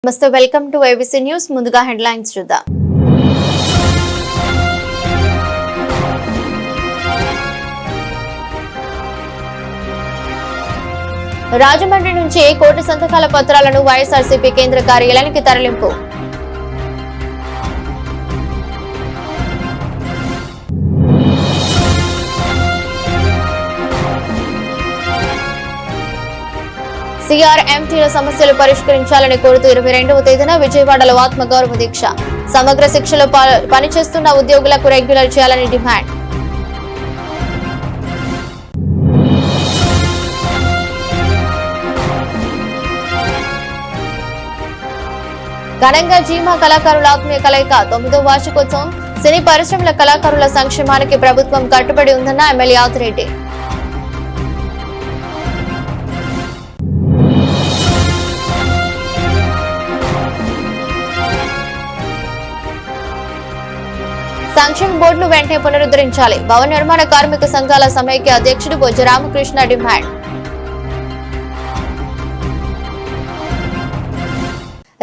నమస్తే, welcome to ABC news. ముందుగా headlines చూద్దాం. రాజమండ్రి నుంచి కోటి సంతకాల పత్రాలను వైఎస్ఆర్సీపీ కేంద్ర కార్యాలయానికి తరలింపు. CRMTల సమస్యలు పరిష్కరించాలని కోరుతూ 22వ తేదీన విజయవాడలో ఆత్మగౌరవ దీక్ష. సమగ్ర శిక్షలో పనిచేస్తున్న ఉద్యోగులకు రెగ్యులర్ చేయాలని డిమాండ్. ఘనంగా జీమా కళాకారుల ఆత్మీయ కలయిక 9వ వార్షికోత్సవం. సినీ పరిశ్రమల కళాకారుల సంక్షేమానికి ప్రభుత్వం కట్టుబడి ఉందన్న ఎమ్మెల్యే ఆదిరెడ్డి. సంక్షేమ బోర్డును వెంటనే పునరుద్ధరించాలి. భవన నిర్మాణ కార్మిక సంఘాల సమైక్య అధ్యక్షుడు బొజ్జ రామకృష్ణ డిమాండ్.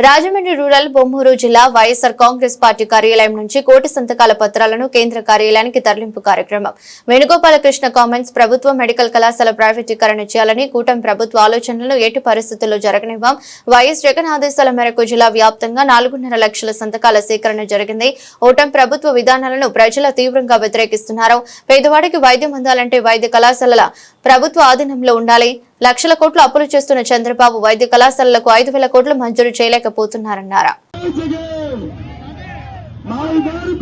రాజమండ్రి రూరల్ బొమ్మూరు జిల్లా వైఎస్ఆర్ కాంగ్రెస్ పార్టీ కార్యాలయం నుంచి కోటి సంతకాల పత్రాలను కేంద్ర కార్యాలయానికి తరలింపు కార్యక్రమం. వేణుగోపాలకృష్ణ కామెంట్స్. ప్రభుత్వ మెడికల్ కళాశాల ప్రైవేటీకరణ చేయాలని కూటమి ప్రభుత్వ ఆలోచనలను ఎట్టి పరిస్థితుల్లో జరగనివ్వం. వైఎస్ జగన్ ఆదేశాల మేరకు జిల్లా వ్యాప్తంగా 4.5 లక్షల సంతకాల సేకరణ జరిగింది. కూటమి ప్రభుత్వ విధానాలను ప్రజలు తీవ్రంగా వ్యతిరేకిస్తున్నారు. పేదవాడికి వైద్యం అందాలంటే వైద్య కళాశాలల ప్రభుత్వ ఆధీనంలో ఉండాలి. లక్షల కోట్లు అప్పులు చేస్తున్న చంద్రబాబు వైద్య కళాశాలలకు 5,000 కోట్లు మంజూరు చేయలేకపోతున్నారన్నారు. మాయదారి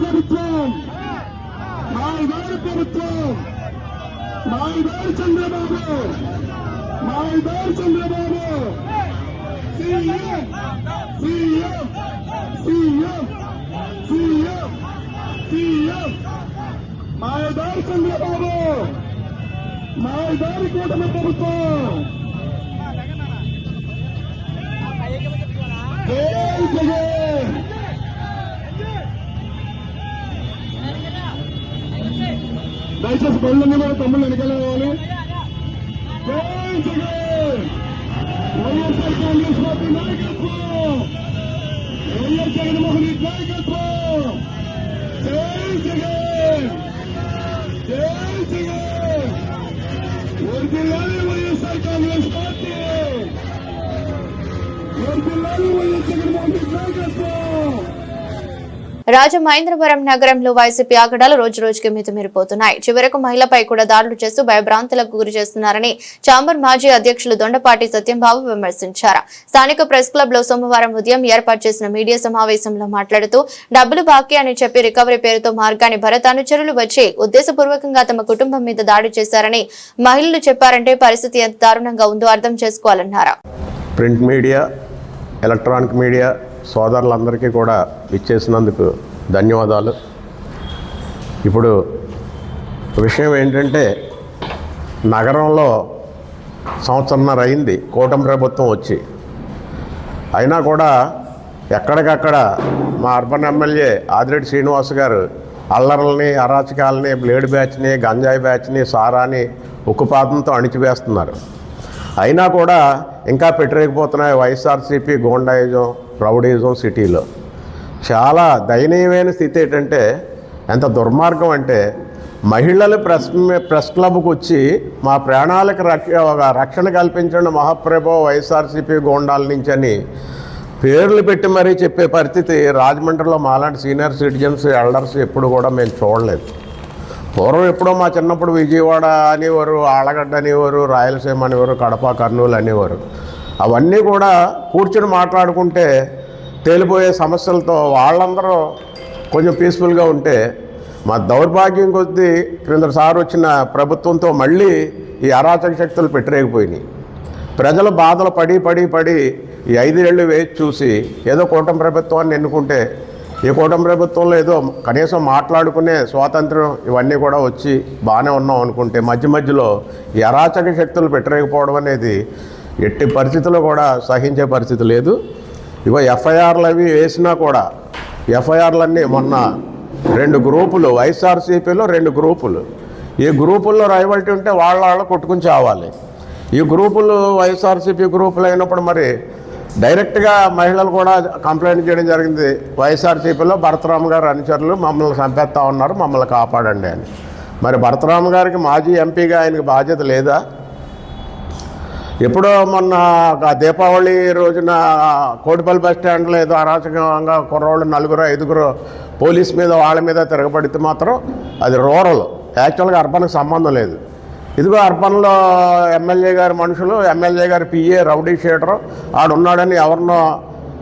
కూటమి ప్రభుత్వం. దయచేసి బళ్ళన్నీ కూడా తమ్ముళ్ళు వెనకాలి. జై జగన్. వైఎస్ఆర్ కాంగ్రెస్ పార్టీ నాయకత్వం. వైఎస్ జగన్మోహన్ రెడ్డి నాయకత్వం. జై జగన్. జై జగన్. వర్ధిల్లాలి వైఎస్ఆర్ కాంగ్రెస్ పార్టీ. వర్ధిల్లాలి వైఎస్ జగన్మోహన్ రెడ్డి నాయకత్వం. రాజమహేంద్రవరం నగరంలో వైసీపీ ఆగడాలు రోజురోజుకి మితిమీరిపోతున్నాయి. చివరకు మహిళపై కూడా దాడులు చేస్తూ భయభ్రాంతులకు గురి చేస్తున్నారని ఛాంబర్ మాజీ అధ్యక్షులు దొండపాటి సత్యంబాబు విమర్శించారు. స్థానిక ప్రెస్ క్లబ్ లో సోమవారం ఉదయం ఏర్పాటు చేసిన మీడియా సమావేశంలో మాట్లాడుతూ డబ్బులు బాకీ అని చెప్పి రికవరీ పేరుతో మార్గాన్ని భరత్ అనుచరులు వచ్చి ఉద్దేశపూర్వకంగా తమ కుటుంబం మీద దాడి చేశారని మహిళలు చెప్పారంటే పరిస్థితి ఎంత దారుణంగా ఉందో అర్థం చేసుకోవాలన్నారు. ప్రింట్ మీడియా, ఎలక్ట్రానిక్ మీడియా సోదరులందరికీ కూడా ఇచ్చేసినందుకు ధన్యవాదాలు. ఇప్పుడు విషయం ఏంటంటే, నగరంలో సంవత్సరన్నర అయింది కూటమి ప్రభుత్వం వచ్చి. అయినా కూడా ఎక్కడికక్కడ మా అర్బన్ ఎమ్మెల్యే ఆదిరెడ్డి శ్రీనివాస్ గారు అల్లర్లని, అరాచకాలని, బ్లేడ్ బ్యాచ్ని, గంజాయి బ్యాచ్ని, సారాని ఉక్కుపాతంతో అణిచివేస్తున్నారు. అయినా కూడా ఇంకా పెట్టలేకపోతున్నాయి వైఎస్ఆర్సీపీ గోండాయిజం, రౌడీజం సిటీలో. చాలా దయనీయమైన స్థితి ఏంటంటే, ఎంత దుర్మార్గం అంటే, మహిళలు ప్రెస్ క్లబ్కి వచ్చి మా ప్రాణాలకు రక్షణ కల్పించండి మహాప్రభు వైఎస్ఆర్సీపీ గోండాల నుంచి అని పేర్లు పెట్టి మరీ చెప్పే పరిస్థితి రాజమండ్రిలో మాలాంటి సీనియర్ సిటిజన్స్, ఎల్డర్స్ ఎప్పుడు కూడా మేము చూడలేదు. పూర్వం ఎప్పుడో మా చిన్నప్పుడు విజయవాడ అనేవారు, ఆళ్ళగడ్డ అనేవారు, రాయలసీమ అనేవారు, కడప, కర్నూలు అనేవారు. అవన్నీ కూడా కూర్చొని మాట్లాడుకుంటే తేలిపోయే సమస్యలతో వాళ్ళందరూ కొంచెం పీస్ఫుల్గా ఉంటే, మా దౌర్భాగ్యం కొద్దీ క్రిందసారి వచ్చిన ప్రభుత్వంతో మళ్ళీ ఈ అరాచక శక్తులు పెట్టరేగిపోయినాయి. ప్రజలు బాధలు పడి పడి పడి ఈ 5 ఏళ్ళు వేచి చూసి ఏదో కూటమి ప్రభుత్వాన్ని ఎన్నుకుంటే, ఈ కూటమి ప్రభుత్వంలో ఏదో కనీసం మాట్లాడుకునే స్వాతంత్రం ఇవన్నీ కూడా వచ్చి బాగానే ఉన్నాం అనుకుంటే, మధ్య మధ్యలో ఈ అరాచక శక్తులు పెట్టరేకపోవడం అనేది ఎట్టి పరిస్థితుల్లో కూడా సహించే పరిస్థితి లేదు. ఇగో ఎఫ్ఐఆర్లు అవి వేసినా కూడా, ఎఫ్ఐఆర్లన్నీ మొన్న 2 గ్రూపులు, వైఎస్ఆర్సీపీలో 2 గ్రూపులు, ఈ గ్రూపుల్లో రైవల్టీ ఉంటే వాళ్ళ కొట్టుకుని చావాలి. ఈ గ్రూపులు వైఎస్ఆర్సీపీ గ్రూపులు అయినప్పుడు మరి డైరెక్ట్గా మహిళలు కూడా కంప్లైంట్ చేయడం జరిగింది. వైఎస్ఆర్సీపీలో భరతరామ్ గారు అనుచరులు మమ్మల్ని చంపేస్తా ఉన్నారు, మమ్మల్ని కాపాడండి అని. మరి భరతరామ్ గారికి మాజీ ఎంపీగా ఆయనకి బాధ్యత లేదా? ఎప్పుడో మొన్న దీపావళి రోజున కోటిపల్లి బస్ స్టాండ్లో ఏదో అరాచకంగా కుర్రోళ్ళు 4-5 పోలీస్ మీద వాళ్ళ మీద తిరగబడితే మాత్రం అది రూరల్, యాక్చువల్గా అర్బన్కి సంబంధం లేదు. ఇదిగో అర్బన్లో ఎమ్మెల్యే గారి మనుషులు, ఎమ్మెల్యే గారి పిఏ రౌడీ షీటరు ఆడున్నాడని ఎవరినో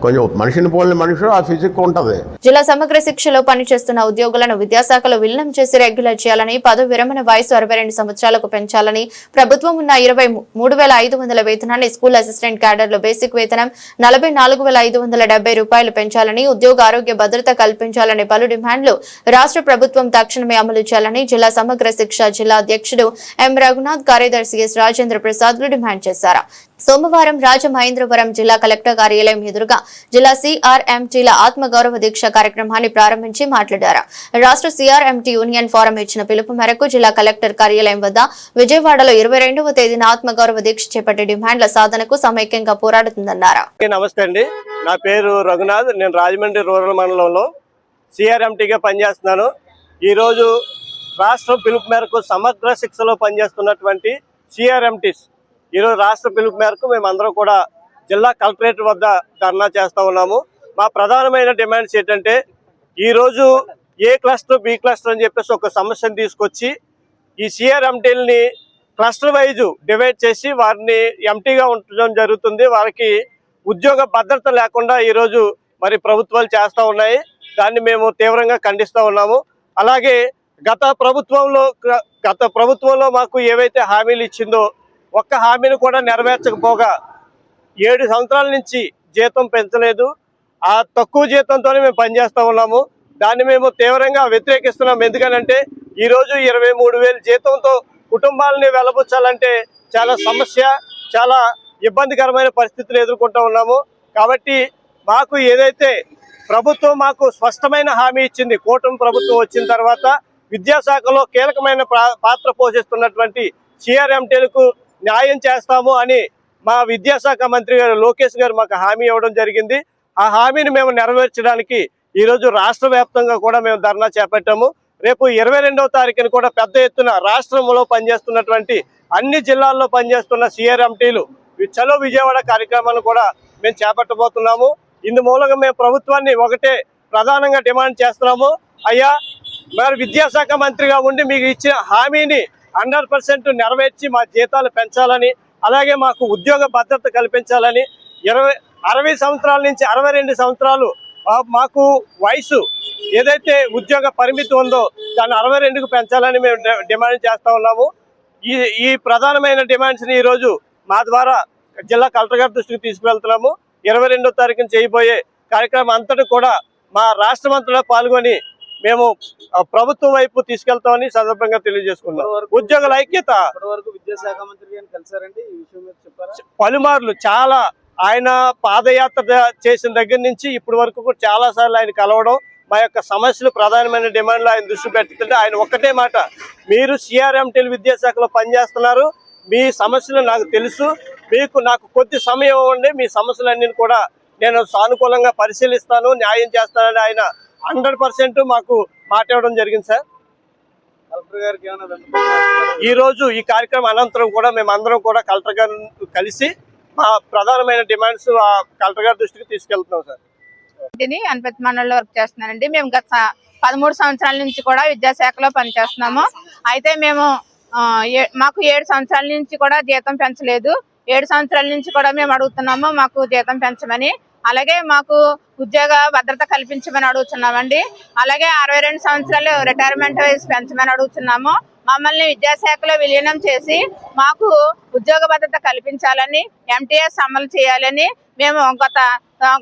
కొంచెం మనిషిని పోలిన మనిషి ఆ ఫిజిక్ ఉంటుంది. జిల్లా సమగ్ర శిక్షలో పనిచేస్తున్న ఉద్యోగులను విద్యాశాఖలో విలీనం చేసి రెగ్యులర్ చేయాలని, పదవి విరమణ వయసు 62 సంవత్సరాలకు పెంచాలని, ప్రభుత్వం ఉన్న 23,500 వేతనాన్ని స్కూల్ అసిస్టెంట్ క్యాడర్లో బేసిక్ వేతనం 44,570 రూపాయలు పెంచాలని, ఉద్యోగ ఆరోగ్య భద్రత కల్పించాలని పలు డిమాండ్లు రాష్ట్ర ప్రభుత్వం తక్షణమే అమలు చేయాలని జిల్లా సమగ్ర శిక్ష జిల్లా అధ్యక్షుడు ఎం రఘునాథ్, కార్యదర్శి ఎస్ రాజేంద్ర ప్రసాద్లు డిమాండ్ చేశారు. సోమవారం రాజమహేంద్రవరం జిల్లా కలెక్టర్ కార్యాలయం ఎదురుగా జిల్లా సిఆర్ఎంటీల ఆత్మగౌరవ దీక్ష కార్యక్రమాన్ని ప్రారంభించి మాట్లాడారు. రాష్ట్ర సిఆర్ఎంటీ యూనియన్ ఫోరం ఇచ్చిన పిలుపు మేరకు జిల్లా కలెక్టర్ కార్యాలయం వద్ద విజయవాడలో 22వ తేదీన ఆత్మగౌరవ దీక్ష చేపట్టే డిమాండ్ల సాధనకు సమైక్యంగా పోరాడుతుందన్నారు. నమస్తే అండి, నా పేరు రఘునాథ్. నేను రాజమండ్రి రూరల్ మండలంలో సిఆర్ఎంటీగా పనిచేస్తున్నాను. ఈరోజు రాష్ట్రం పిలుపు మేరకు సమగ్ర శిక్షలో పనిచేస్తున్నటువంటి సిఆర్ఎంటీస్ ఈరోజు రాష్ట్ర పిలుపు మేరకు మేమందరం కూడా జిల్లా కలెక్టరేట్ వద్ద ధర్నా చేస్తూ ఉన్నాము. మా ప్రధానమైన డిమాండ్స్ ఏంటంటే, ఈరోజు ఏ క్లస్టర్ బి క్లస్టర్ అని చెప్పేసి ఒక సమస్యను తీసుకొచ్చి ఈ సిఆర్ఎంటీలని క్లస్టర్ వైజ్ డివైడ్ చేసి వారిని ఎంటీగా ఉండడం జరుగుతుంది. వారికి ఉద్యోగ భద్రత లేకుండా ఈరోజు మరి ప్రభుత్వాలు చేస్తూ ఉన్నాయి. దాన్ని మేము తీవ్రంగా ఖండిస్తూ ఉన్నాము. అలాగే గత ప్రభుత్వంలో మాకు ఏవైతే హామీలు ఇచ్చిందో ఒక్క హామీని కూడా నెరవేర్చకపోగా 7 సంవత్సరాల నుంచి జీతం పెంచలేదు. ఆ తక్కువ జీతంతోనే మేము పనిచేస్తూ ఉన్నాము. దాన్ని మేము తీవ్రంగా వ్యతిరేకిస్తున్నాం. ఎందుకనంటే ఈరోజు 23,000 జీతంతో కుటుంబాలని వెలబుచ్చాలంటే చాలా సమస్య, చాలా ఇబ్బందికరమైన పరిస్థితులు ఎదుర్కొంటూ ఉన్నాము. కాబట్టి మాకు ఏదైతే ప్రభుత్వం మాకు స్పష్టమైన హామీ ఇచ్చింది, కూటమి ప్రభుత్వం వచ్చిన తర్వాత విద్యాశాఖలో కీలకమైన పాత్ర పోషిస్తున్నటువంటి సిఆర్ఎంటీలకు న్యాయం చేస్తాము అని మా విద్యాశాఖ మంత్రి గారు లోకేష్ గారు మాకు హామీ ఇవ్వడం జరిగింది. ఆ హామీని మేము నెరవేర్చడానికి ఈరోజు రాష్ట్ర వ్యాప్తంగా కూడా మేము ధర్నా చేపట్టాము. రేపు 22వ తారీఖున కూడా పెద్ద ఎత్తున రాష్ట్రంలో పనిచేస్తున్నటువంటి అన్ని జిల్లాల్లో పనిచేస్తున్న సిఆర్ఎంటీలు చలో విజయవాడ కార్యక్రమాన్ని కూడా మేము చేపట్టబోతున్నాము. ఇందు మూలంగా మేము ప్రభుత్వాన్ని ఒకటే ప్రధానంగా డిమాండ్ చేస్తున్నాము. అయ్యా, మరి విద్యాశాఖ మంత్రిగా ఉండి మీకు ఇచ్చిన హామీని 100% నెరవేర్చి మా జీతాలు పెంచాలని, అలాగే మాకు ఉద్యోగ భద్రత కల్పించాలని, 60 సంవత్సరాల నుంచి 62 సంవత్సరాలు మాకు వయసు ఏదైతే ఉద్యోగ పరిమితి ఉందో దాన్ని 62కు పెంచాలని మేము డిమాండ్ చేస్తూ ఉన్నాము. ఈ ప్రధానమైన డిమాండ్స్ని ఈరోజు మా ద్వారా జిల్లా కలెక్టర్ గారి దృష్టికి తీసుకువెళ్తున్నాము. 22వ తారీఖున చేయబోయే కార్యక్రమం అంతటి కూడా మా రాష్ట్ర మంత్రులు పాల్గొని మేము ప్రభుత్వం వైపు తీసుకెళ్తామని సందర్భంగా తెలియజేసుకున్నాం. ఉద్యోగుల ఐక్యత విద్యాశాఖ మంత్రి గారిని కలిసారండి, ఈ విషయం మీద చెప్పారా? పలుమార్లు చాలా ఆయన పాదయాత్ర చేసిన దగ్గర నుంచి ఇప్పటి వరకు కూడా చాలా సార్లు ఆయన కలవడం, మా యొక్క సమస్యలు ప్రధానమైన డిమాండ్లు ఆయన దృష్టి పెడుతుంటే ఆయన ఒక్కటే మాట, మీరు సిఆర్ఎంటీలు విద్యాశాఖలో పనిచేస్తున్నారు, మీ సమస్యలు నాకు తెలుసు, నాకు కొద్ది సమయం ఇవ్వండి, మీ సమస్యలన్నీ కూడా నేను సానుకూలంగా పరిశీలిస్తాను, న్యాయం చేస్తానని ఆయన 100% మాకు మాట ఇవ్వడం జరిగింది సార్. కలెక్టర్ గారికి ఈ రోజు ఈ కార్యక్రమం అనంతరం కూడా మేమందరం కూడా కలెక్టర్ గారిని కలిసి మా ప్రధానమైన డిమాండ్స్ కలెక్టర్ గారి దృష్టికి తీసుకెళ్తున్నాం సార్. అనపతి మండలంలో వర్క్ చేస్తున్నానండి. మేము గత 13 సంవత్సరాల నుంచి కూడా విద్యాశాఖలో పనిచేస్తున్నాము. అయితే మేము మాకు 7 సంవత్సరాల నుంచి కూడా జీతం పెంచలేదు. 7 సంవత్సరాల నుంచి కూడా మేము అడుగుతున్నాము మాకు జీతం పెంచమని, అలాగే మాకు ఉద్యోగ భద్రత కల్పించమని అడుగుతున్నామండి. అలాగే 62 సంవత్సరాలు రిటైర్మెంట్ వయసు పెంచమని అడుగుతున్నాము. మమ్మల్ని విద్యాశాఖలో విలీనం చేసి మాకు ఉద్యోగ భద్రత కల్పించాలని, ఎంటీఎస్ అమలు చేయాలని మేము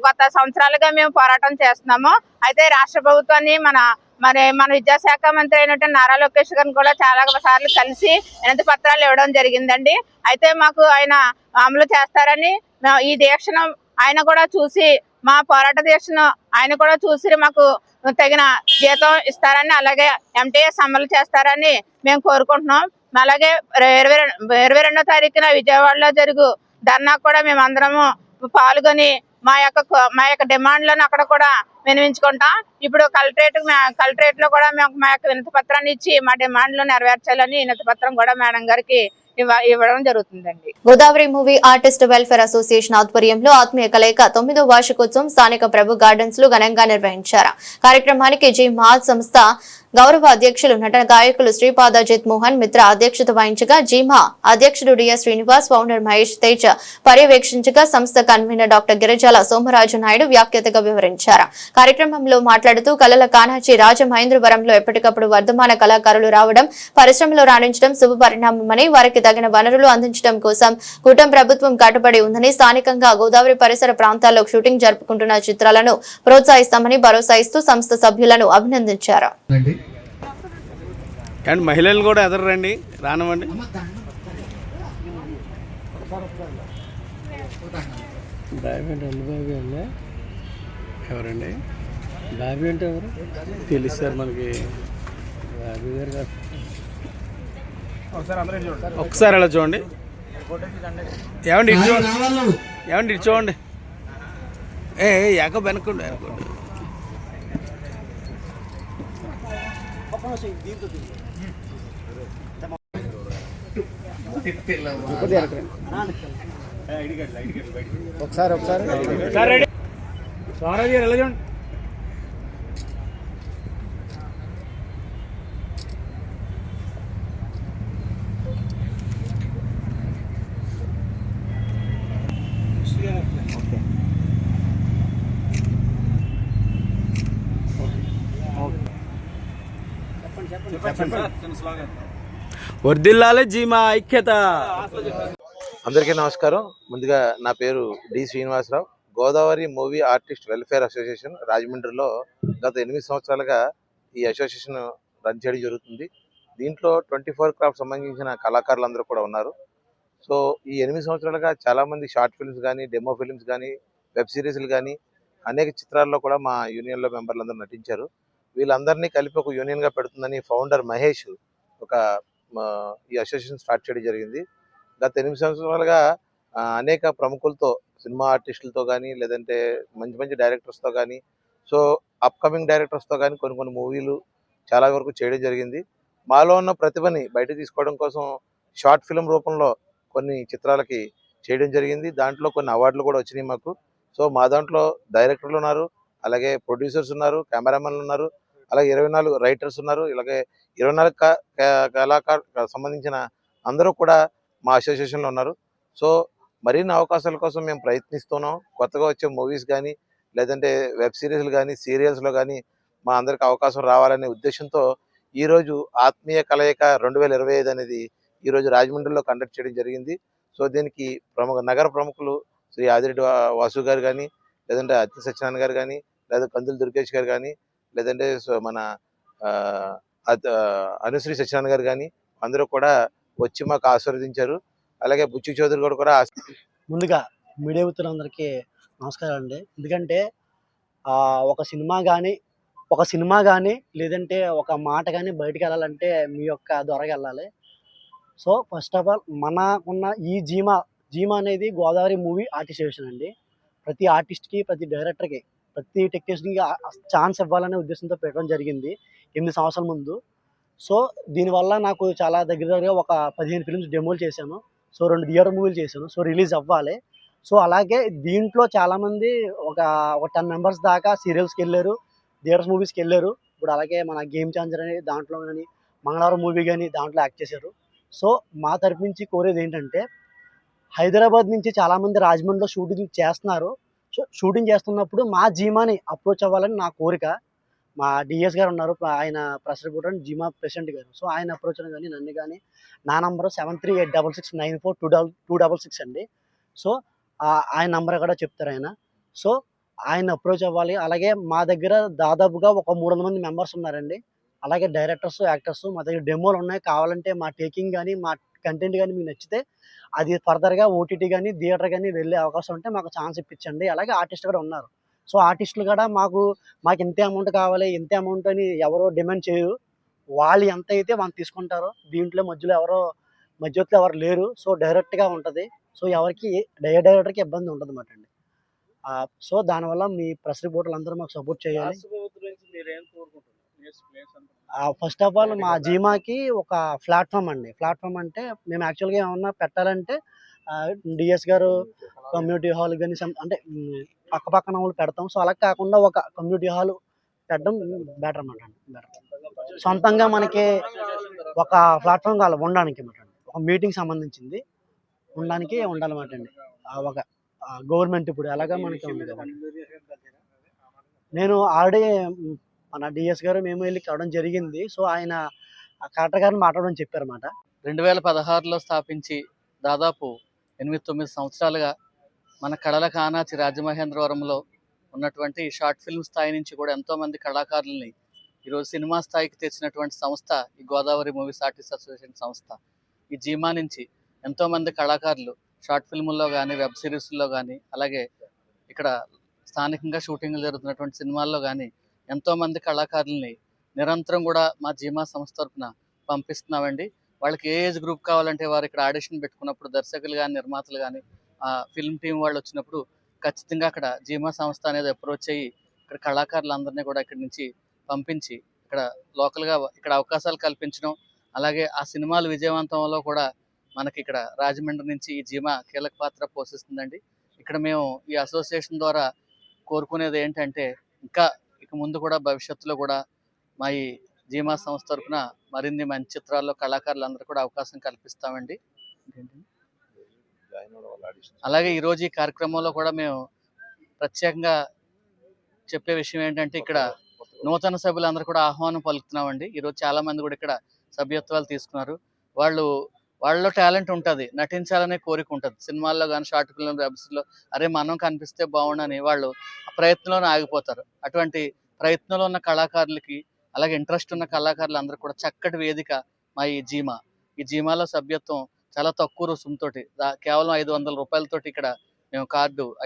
గత సంవత్సరాలుగా మేము పోరాటం చేస్తున్నాము. అయితే రాష్ట్ర ప్రభుత్వాన్ని మన విద్యాశాఖ మంత్రి అయినటువంటి నారా లోకేష్ గారిని కూడా చాలా సార్లు కలిసి వినతి పత్రాలు ఇవ్వడం జరిగిందండి. అయితే మాకు ఆయన అమలు చేస్తారని, ఈ దీక్షను ఆయన కూడా చూసి, మా పోరాట దీక్షను ఆయన కూడా చూసి మాకు తగిన జీతం ఇస్తారని, అలాగే ఎంటీఎస్ అమలు చేస్తారని మేము కోరుకుంటున్నాం. అలాగే 22వ తారీఖున విజయవాడలో జరుగు ధర్నా కూడా మేమందరము పాల్గొని మా యొక్క డిమాండ్లను అక్కడ కూడా వినిపించుకుంటాం. ఇప్పుడు కలెక్టరేట్ లో కూడా మేము మా యొక్క వినతి పత్రాన్ని ఇచ్చి మా డిమాండ్లు నెరవేర్చాలని వినతి పత్రం కూడా మేడం గారికి ఇవ్వడం జరుగుతుందండి. Godavari movie artist welfare association ఆధ్వర్యంలో ఆత్మీయ కలయిక 9వ వార్షికోత్సవం స్థానిక ప్రభు గార్డెన్స్ లో ఘనంగా నిర్వహించారు. కార్యక్రమానికి జీ మాల్ సంస్థ గౌరవ అధ్యక్షులు నటన గాయకులు శ్రీపాద జిత్ మోహన్ మిత్ర అధ్యక్షత వహించగా జీమా అధ్యక్షుడు డిఎస్ శ్రీనివాస్, ఫౌండర్ మహేష్ తేజ్ పర్యవేక్షించగా సంస్థ కన్వీనర్ డాక్టర్ గిరిజాల సోమరాజు నాయుడు వ్యాఖ్యాతగా వివరించారు. కార్యక్రమంలో మాట్లాడుతూ కళల కానాచి రాజమహేంద్రవరంలో ఎప్పటికప్పుడు వర్ధమాన కళాకారులు రావడం, పరిశ్రమలో రాణించడం శుభ పరిణామమని, వారికి తగిన వనరులు అందించడం కోసం కూటమి ప్రభుత్వం కట్టుబడి ఉందని, స్థానికంగా గోదావరి పరిసర ప్రాంతాల్లో షూటింగ్ జరుపుకుంటున్న చిత్రాలను ప్రోత్సహిస్తామని భరోసా ఇస్తూ సంస్థ సభ్యులను అభినందించారు. అండ్ మహిళలు కూడా ఎదరండి, రానివ్వండి. ఎవరండి బాబీ అంటే ఎవరు తెలుస్తారు మనకి? బాబీ గారు కాదు. ఒకసారి అలా చూడండి. ఏమండి ఇటు చూడండి, ఏమండి ఇటు చూడండి. యాకో వెనక్కండి అనుకోండి. ఒకసారి స్వరాజీ ఎలా చూడండి. వర్ధిల్లాలి జీమా ఐక్యత. అందరికీ నమస్కారం. ముందుగా నా పేరు D Srinivasarao. Godavari movie artist welfare association రాజమండ్రిలో గత 8 సంవత్సరాలుగా ఈ అసోసియేషన్ రన్ చేయడం జరుగుతుంది. దీంట్లో 24 క్రాఫ్ట్ సంబంధించిన కళాకారులందరూ కూడా ఉన్నారు. సో ఈ 8 సంవత్సరాలుగా చాలామంది షార్ట్ ఫిల్మ్స్ కానీ, డెమో ఫిల్మ్స్ కానీ, వెబ్ సిరీస్లు కానీ అనేక చిత్రాల్లో కూడా మా యూనియన్లో మెంబర్లందరూ నటించారు. వీళ్ళందరినీ కలిపి ఒక యూనియన్గా పెడుతుందని ఫౌండర్ మహేష్ ఈ అసోసియేషన్ స్టార్ట్ చేయడం జరిగింది. గత 8 సంవత్సరాలుగా అనేక ప్రముఖులతో, సినిమా ఆర్టిస్టులతో కానీ, లేదంటే మంచి మంచి డైరెక్టర్స్తో కానీ, సో అప్కమింగ్ డైరెక్టర్స్తో కానీ కొన్ని మూవీలు చాలా వరకు చేయడం జరిగింది. మాలో ఉన్న ప్రతిభని బయట తీసుకోవడం కోసం షార్ట్ ఫిల్మ్ రూపంలో కొన్ని చిత్రాలకి చేయడం జరిగింది. దాంట్లో కొన్ని అవార్డులు కూడా వచ్చినాయి మాకు. సో మా దాంట్లో డైరెక్టర్లు ఉన్నారు, అలాగే ప్రొడ్యూసర్స్ ఉన్నారు, కెమెరామెన్లు ఉన్నారు, అలాగే 24 రైటర్స్ ఉన్నారు, ఇలాగే 24 కళాకారు సంబంధించిన అందరూ కూడా మా అసోసియేషన్లో ఉన్నారు. సో మరిన్ని అవకాశాల కోసం మేము ప్రయత్నిస్తున్నాం. కొత్తగా వచ్చే మూవీస్ కానీ, లేదంటే వెబ్ సిరీస్లు కానీ, సీరియల్స్లో కానీ మా అందరికి అవకాశం రావాలనే ఉద్దేశంతో ఈరోజు ఆత్మీయ కలయిక 2025 అనేది ఈరోజు రాజమండ్రిలో కండక్ట్ చేయడం జరిగింది. సో దీనికి నగర ప్రముఖులు శ్రీ ఆదిరెడ్డి వాసు గారు కానీ, లేదంటే అత్తి సత్యనారాయణ గారు కానీ, లేదా కందులు దుర్గేష్ గారు కానీ, లేదంటే మన అనుశ్రీ సత్యనారాయణ గారు కానీ అందరూ కూడా వచ్చి మాకు ఆశీర్వదించారు. అలాగే బుచ్చి చౌదరి గారు కూడా. ముందుగా మీడియా మిత్రులందరికీ నమస్కారం అండి. ఎందుకంటే ఒక సినిమా కానీ లేదంటే ఒక మాట కానీ బయటకు వెళ్ళాలంటే మీ యొక్క దొరకి వెళ్ళాలి. సో ఫస్ట్ ఆఫ్ ఆల్ మనకున్న ఈ జీమా అనేది గోదావరి మూవీ ఆర్టిస్టేషన్ అండి. ప్రతి ఆర్టిస్ట్కి, ప్రతి డైరెక్టర్కి, ప్రతి టెక్నీషియన్కి ఛాన్స్ ఇవ్వాలనే ఉద్దేశంతో పెట్టడం జరిగింది 8 సంవత్సరాల ముందు. సో దీనివల్ల నాకు చాలా దగ్గరగా ఒక 15 ఫిల్మ్స్ డెమోలు చేశాను. సో 2 థియేటర్ మూవీలు చేశాను. సో రిలీజ్ అవ్వాలి. సో అలాగే దీంట్లో చాలామంది ఒక 10 మెంబర్స్ దాకా సీరియల్స్కి వెళ్ళారు, థియేటర్స్ మూవీస్కి వెళ్ళారు. ఇప్పుడు అలాగే మన గేమ్ ఛేంజర్ అనే దాంట్లో కానీ, మంగళవారం మూవీ కానీ దాంట్లో యాక్ట్ చేశారు. సో మా తరపు నుంచి కోరేది ఏంటంటే, హైదరాబాద్ నుంచి చాలామంది రాజమండ్రిలో షూటింగ్ చేస్తున్నారు. షూటింగ్ చేస్తున్నప్పుడు మా జీమాని అప్రోచ్ అవ్వాలని నా కోరిక. మా డిఎస్ గారు ఉన్నారు, ఆయన ప్రెస్ రిపోర్టర్, జీమా ప్రెసిడెంట్ గారు. సో ఆయన అప్రోచ్ కానీ, నన్ను కానీ, నా నంబర్ 7386694266 అండి. సో ఆయన నంబర్ కూడా చెప్తారు ఆయన. సో ఆయన అప్రోచ్ అవ్వాలి. అలాగే మా దగ్గర దాదాపుగా ఒక 300 మంది మెంబర్స్ ఉన్నారండి. అలాగే డైరెక్టర్స్, యాక్టర్స్ మా దగ్గర డెమోలు ఉన్నాయి. కావాలంటే మా టేకింగ్ కానీ, మా కంటెంట్ కానీ మీకు నచ్చితే అది ఫర్దర్గా ఓటీటీ కానీ, థియేటర్ కానీ వెళ్ళే అవకాశం ఉంటే మాకు ఛాన్స్ ఇప్పించండి. అలాగే ఆర్టిస్ట్ కూడా ఉన్నారు. సో ఆర్టిస్టులు కూడా మాకు ఇంతే అమౌంట్ కావాలి, ఇంతే అమౌంట్ అని ఎవరో డిమాండ్ చేయరు. వాళ్ళు ఎంత అయితే వాళ్ళు తీసుకుంటారో, దీంట్లో మధ్యలో ఎవరు లేరు. సో డైరెక్ట్గా ఉంటుంది. సో ఎవరికి డైరెక్టర్కి ఇబ్బంది ఉండదు అన్నమాట అండి. సో దానివల్ల మీ ప్రెస్ రిపోర్టర్లు అందరూ మాకు సపోర్ట్ చేయాలి. రాష్ట్ర ప్రభుత్వం నుంచి మీరు ఏం కోరుకుంటున్నారు? ఫస్ట్ ఆఫ్ ఆల్ మా జీమాకి ఒక ప్లాట్ఫామ్ అండి. ప్లాట్ఫామ్ అంటే మేము యాక్చువల్గా ఏమన్నా పెట్టాలంటే డిఎస్ గారు కమ్యూనిటీ హాల్ కానీ అంటే పక్క పక్కన వాళ్ళు పెడతాం. సో అలా కాకుండా ఒక కమ్యూనిటీ హాల్ పెట్టడం బెటర్ అన్నమాట అండి. బెటర్ సొంతంగా మనకి ఒక ప్లాట్ఫామ్ కావాలి ఉండడానికి అన్నమాట అండి. ఒక మీటింగ్ సంబంధించింది ఉండడానికి ఉండాలన్నమాట అండి. ఒక గవర్నమెంట్ ఇప్పుడు ఎలాగా మనకి ఉంది కదా. నేను ఆల్రెడీ మన డిఎస్ గారు మేము వెళ్ళి కావడం జరిగింది. సో ఆయన కలెక్టర్ గారిని మాట్లాడమని చెప్పారన్నమాట. 2016లో స్థాపించి దాదాపు 8-9 సంవత్సరాలుగా మన కళల కానాచి రాజమహేంద్రవరంలో ఉన్నటువంటి షార్ట్ ఫిల్మ్ స్థాయి నుంచి కూడా ఎంతోమంది కళాకారులని ఈరోజు సినిమా స్థాయికి తెచ్చినటువంటి సంస్థ ఈ గోదావరి మూవీస్ ఆర్టిస్ట్ అసోసియేషన్ సంస్థ. ఈ జీమా నుంచి ఎంతోమంది కళాకారులు షార్ట్ ఫిల్ముల్లో కానీ వెబ్ సిరీస్లో కానీ అలాగే ఇక్కడ స్థానికంగా షూటింగ్లు జరుగుతున్నటువంటి సినిమాల్లో కానీ ఎంతోమంది కళాకారులని నిరంతరం కూడా మా జీమా సంస్థ తరఫున పంపిస్తున్నామండి. వాళ్ళకి ఏ ఏజ్ గ్రూప్ కావాలంటే వారు ఇక్కడ ఆడిషన్ పెట్టుకున్నప్పుడు దర్శకులు కానీ నిర్మాతలు కానీ ఫిల్మ్ టీం వాళ్ళు వచ్చినప్పుడు ఖచ్చితంగా అక్కడ జీమా సంస్థ అనేది అప్రోచ్ అయ్యి ఇక్కడ కళాకారులందరినీ కూడా ఇక్కడి నుంచి పంపించి ఇక్కడ లోకల్గా ఇక్కడ అవకాశాలు కల్పించడం, అలాగే ఆ సినిమాలు విజయవంతంలో కూడా మనకి ఇక్కడ రాజమండ్రి నుంచి ఈ జీమా కీలక పాత్ర పోషిస్తుందండి. ఇక్కడ మేము ఈ అసోసియేషన్ ద్వారా కోరుకునేది ఏంటంటే ఇంకా ఇక ముందు కూడా భవిష్యత్తులో కూడా మా ఈ జీమా సంస్థ తరఫున మరిన్ని మంచి చిత్రాల్లో కళాకారులందరూ కూడా అవకాశం కల్పిస్తామండి. అలాగే ఈరోజు ఈ కార్యక్రమంలో కూడా మేము ప్రత్యేకంగా చెప్పే విషయం ఏంటంటే ఇక్కడ నూతన సభ్యులందరూ కూడా ఆహ్వానం పలుకుతున్నామండి. ఈరోజు చాలా మంది కూడా ఇక్కడ సభ్యత్వాలు తీసుకున్నారు. వాళ్ళలో టాలెంట్ ఉంటుంది, నటించాలనే కోరిక ఉంటుంది. సినిమాల్లో కానీ షార్ట్ ఫిల్మ్ వెబ్స్లో అరే మనం కనిపిస్తే బాగుండని వాళ్ళు ఆ ప్రయత్నంలోనే ఆగిపోతారు. అటువంటి ప్రయత్నంలో ఉన్న కళాకారులకి అలాగే ఇంట్రెస్ట్ ఉన్న కళాకారులు అందరూ కూడా చక్కటి వేదిక మా ఈ జీమా. ఈ జీమాలో సభ్యత్వం చాలా తక్కువ రుసుముతో కేవలం 500 రూపాయలతోటి ఇక్కడ మేము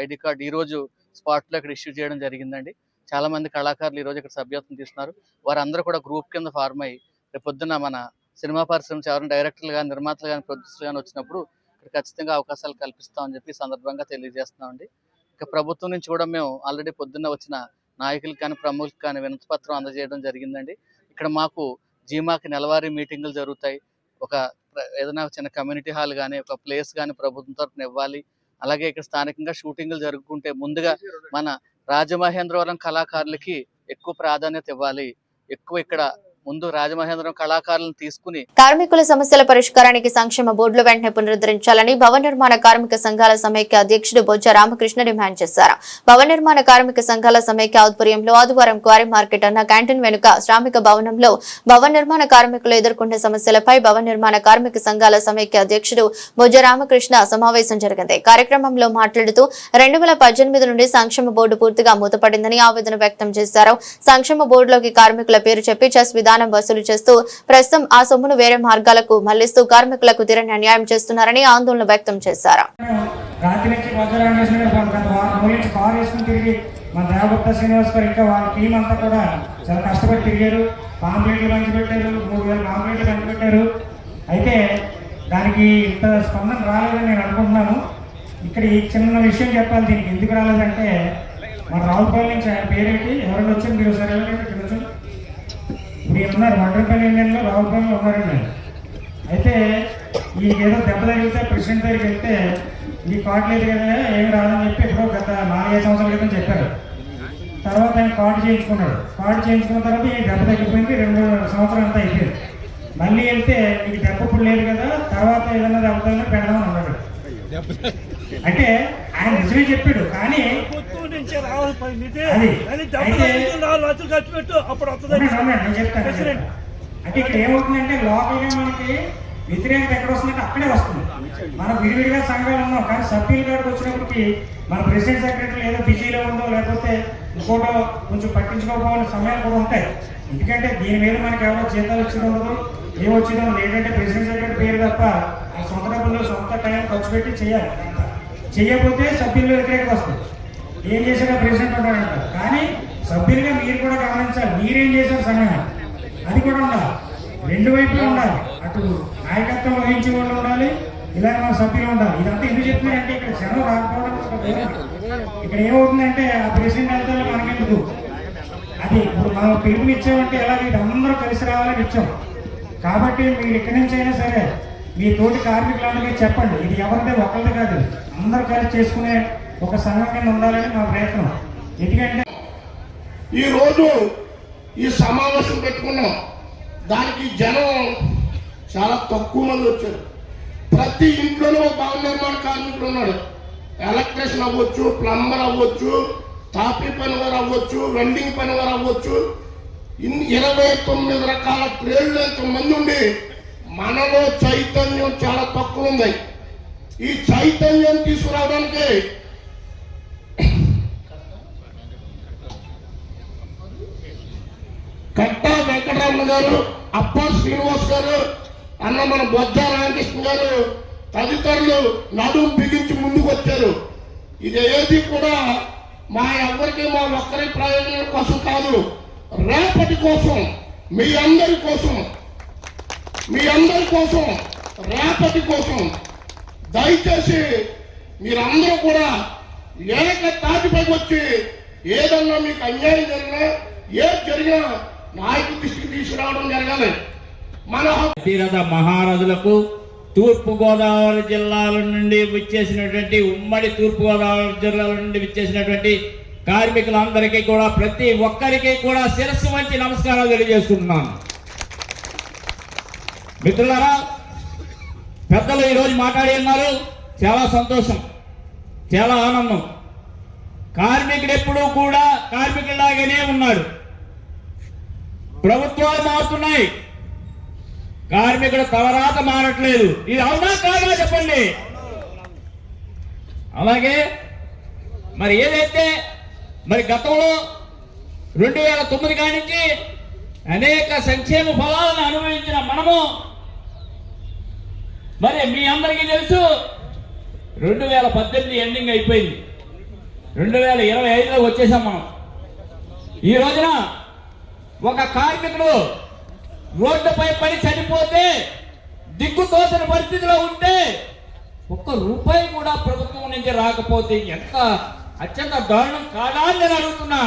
ఐడి కార్డు ఈరోజు స్పాట్లో ఇక్కడ ఇష్యూ చేయడం జరిగిందండి. చాలా మంది కళాకారులు ఈరోజు ఇక్కడ సభ్యత్వం తీసుకున్నారు. వారందరూ కూడా గ్రూప్ కింద ఫార్మ్ అయ్యి రేపు పొద్దున్న మన సినిమా పరిశ్రమ ఎవరైనా డైరెక్టర్లు కానీ నిర్మాతలు కానీ ప్రొడ్యూసర్లు కానీ వచ్చినప్పుడు ఇక్కడ ఖచ్చితంగా అవకాశాలు కల్పిస్తామని చెప్పి సందర్భంగా తెలియజేస్తున్నామండి. ఇక ప్రభుత్వం నుంచి కూడా మేము ఆల్రెడీ పొద్దున్న వచ్చిన నాయకులకు కానీ ప్రముఖులకు కానీ వినతి పత్రం అందజేయడం జరిగిందండి. ఇక్కడ మాకు జీమాకి నెలవారీ మీటింగులు జరుగుతాయి. ఏదైనా చిన్న కమ్యూనిటీ హాల్ కానీ ఒక ప్లేస్ కానీ ప్రభుత్వం తరఫున ఇవ్వాలి. అలాగే ఇక్కడ స్థానికంగా షూటింగ్లు జరుగుతుంటే ముందుగా మన రాజమహేంద్రవరం కళాకారులకి ఎక్కువ ప్రాధాన్యత ఇవ్వాలి. ఎక్కువ ఇక్కడ ముందు రాజమహేంద్రం కళాకారులను తీసుకుని కార్మికుల సమస్యల పరిష్కారానికి సంక్షేమ బోర్డులు వెంటనే పునరుద్ధరించాలని భవన నిర్మాణ కార్మిక సంఘాల సమైక్య అధ్యక్షుడు బొజ్జ రామకృష్ణ డిమాండ్ చేశారు. భవన నిర్మాణ కార్మిక సంఘాల సమైక్య ఆధ్వర్యంలో ఆదివారం క్వారీ మార్కెట్ అన్న క్యాంటీన్ వెనుక శ్రామిక భవనంలో భవన నిర్మాణ కార్మికులు ఎదుర్కొంటున్న సమస్యలపై భవన నిర్మాణ కార్మిక సంఘాల సమైక్య అధ్యక్షుడు బొజ్జ రామకృష్ణ సమావేశం జరిగింది. కార్యక్రమంలో మాట్లాడుతూ 2018 నుండి సంక్షేమ బోర్డు పూర్తిగా మూతపడిందని ఆవేదన వ్యక్తం చేశారు. సంక్షేమ బోర్డులోకి కార్మికుల పేరు చెప్పి చెస్ విధానం వసూలు చేస్తూ ప్రస్తుతం ఆ సొమ్మును వేరే మార్గాలకు మళ్లిస్తూ కార్మికులకు తీరని అన్యాయం చేస్తున్నారని ఆందోళన వ్యక్తం చేశారు. అయితే దానికి ఇంత స్పందన రాలేదని నేను అనుకుంటున్నాను. ఇక్కడ ఈ చిన్న విషయం చెప్పాలి. దీనికి ఎందుకు రాలేదంటే మన రావులపల్లి నుంచి ఆయన పేరేంటి ఎవరైనా వచ్చి మీరు సరే మీరు ఉన్నారు వడ్రపల్లి యూనియన్లో రావులపల్లిలో ఉన్నారండి. అయితే ఈ ఏదో దెబ్బ తగిలితే ప్రెసిడెంట్ దగ్గరికి వెళ్తే ఈ కార్డు లేదు కదా ఏమి రాదని చెప్పి ఎప్పుడో గత 4-5 సంవత్సరాల క్రితం చెప్పారు. తర్వాత ఆయన కార్డు చేయించుకున్నాడు. కార్డు చేయించుకున్న తర్వాత ఈ దెబ్బ తగ్గిపోయింది. 2 సంవత్సరాలు అంతా అయిపోయింది. మళ్ళీ వెళ్తే నీకు దెబ్బ ఇప్పుడు లేదు కదా తర్వాత ఏదైనా దెబ్బ తగిలినా పెడదామని అన్నాడు. అంటే ఆయన నిజమే చెప్పాడు. కానీ అంటే ఇక్కడ ఏమవుతుందంటే లోకల్గా మనకి వ్యతిరేకత ఎక్కడ వస్తుందంటే అక్కడే వస్తుంది. మనం విడివిడిగా సంఘాలు ఉన్నాం కానీ సభ్యుల కాడికి వచ్చినప్పటికి మన ప్రెసిడెంట్ సెక్రటరీ ఏదో బిజీలో ఉందో లేకపోతే ఇంకోటో కొంచెం పట్టించుకోకపోవాల్సిన సమయాలు కూడా ఉంటాయి. ఎందుకంటే దీని మీద మనకి ఎవరో జీతాలు వచ్చి ఉండదు ఏమొచ్చిందో ఏంటంటే ప్రెసిడెంట్ సెక్రటరీ పేరు తప్ప ఆ సొంత డబ్బుల్లో సొంత టైం ఖర్చు పెట్టి చేయాలి. చేయకపోతే సభ్యుల్లో వ్యతిరేకత వస్తుంది. ఏం చేశారో ప్రెసిడెంట్ ఉంటాడంట. కానీ సభ్యులుగా మీరు కూడా గమనించాలి. మీరేం చేశారు సమయం అది కూడా ఉండాలి. 2 వైపులు ఉండాలి. అటు నాయకత్వం వహించే వాళ్ళు ఉండాలి, ఇలాగ మన సభ్యులు ఉండాలి. ఇదంతా ఎందుకు చెప్తున్నాయంటే ఇక్కడ జనం రాకపోవడం ఇక్కడ ఏమవుతుందంటే ఆ ప్రెసిడెంట్ వెళ్తే మనకెందుకు అది ఇప్పుడు మనం పిలుపునిచ్చామంటే ఎలాగ ఇది అందరూ కలిసి రావాలని ఇచ్చాం. కాబట్టి మీరు ఇక్కడి నుంచి అయినా సరే మీ తోటి కార్మికులందరికీ చెప్పండి, ఇది ఎవరిదే ఒకరిది కాదు, అందరూ కలిసి చేసుకునే ఒక సంఘం కింద ఉండాలని మా ప్రయత్నం. ఎందుకంటే ఈరోజు ఈ సమావేశం పెట్టుకున్నాం, దానికి జనం చాలా తక్కువ మంది వచ్చారు. ప్రతి ఇంట్లోనూ భవన నిర్మాణ కార్మికుడు ఉన్నాడు. ఎలక్ట్రీషియన్ అవ్వచ్చు, ప్లంబర్ అవ్వచ్చు, తాపీ పనివారు అవ్వచ్చు, వెల్డింగ్ పనివారు అవ్వచ్చు, 29 రకాల ట్రేడ్లు ఎంతమంది ఉండి మనలో చైతన్యం చాలా తక్కువ ఉంది. ఈ చైతన్యం తీసుకురావడానికి కట్టా వెంకటరమణ గారు, అప్పా శ్రీనివాస్ గారు, అన్న మన బొజ్జ రామకృష్ణ గారు తదితరులు నడుము బిగించి ముందుకు వచ్చారు. ఇది ఏది కూడా మా ఎవరికి మా ఒక్కరి ప్రయోజనం కోసం కాదు, రేపటి కోసం, మీ అందరి కోసం రేపటి కోసం. దయచేసి మీరందరూ కూడా ఏక తాటిపైకి వచ్చి ఏదన్నా మీకు అన్యాయం జరిగినా ఏది జరిగినా నాయకుల దృష్టికి తీసుకురావడం జరగాలి. మన తీరద మహారథులకు తూర్పుగోదావరి జిల్లాల నుండి విచ్చేసినటువంటి ఉమ్మడి తూర్పుగోదావరి జిల్లాల నుండి విచ్చేసినటువంటి కార్మికులందరికీ కూడా ప్రతి ఒక్కరికి కూడా శిరస్సు వంచి నమస్కారాలు తెలియజేస్తున్నాను. మిత్రులారా, పెద్దలు ఈరోజు మాట్లాడి ఉన్నారు, చాలా సంతోషం, చాలా ఆనందం. కార్మికుడు ఎప్పుడూ కూడా కార్మికుడిలాగానే ఉన్నాడు. ప్రభుత్వాలు మారుతున్నాయి, కార్మికుడు తలరాత మారట్లేదు. ఇది అవునా కాదా చెప్పండి. అలాగే మరి ఏదైతే మరి గతంలో 2009 కానించి అనేక సంక్షేమ ఫలాలను అనుభవించిన మనము, మరి మీ అందరికీ తెలుసు 2018 ఎండింగ్ అయిపోయింది, 2025లో వచ్చేసాం మనం. ఈ రోజున ఒక కార్మికుడు రోడ్డుపై పడి చనిపోతే, దిక్కుతోచని పరిస్థితిలో ఉంటే, ₹1 కూడా ప్రభుత్వం నుంచి రాకపోతే ఎంత అత్యంత దారుణం కాదా అని నేను అడుగుతున్నా.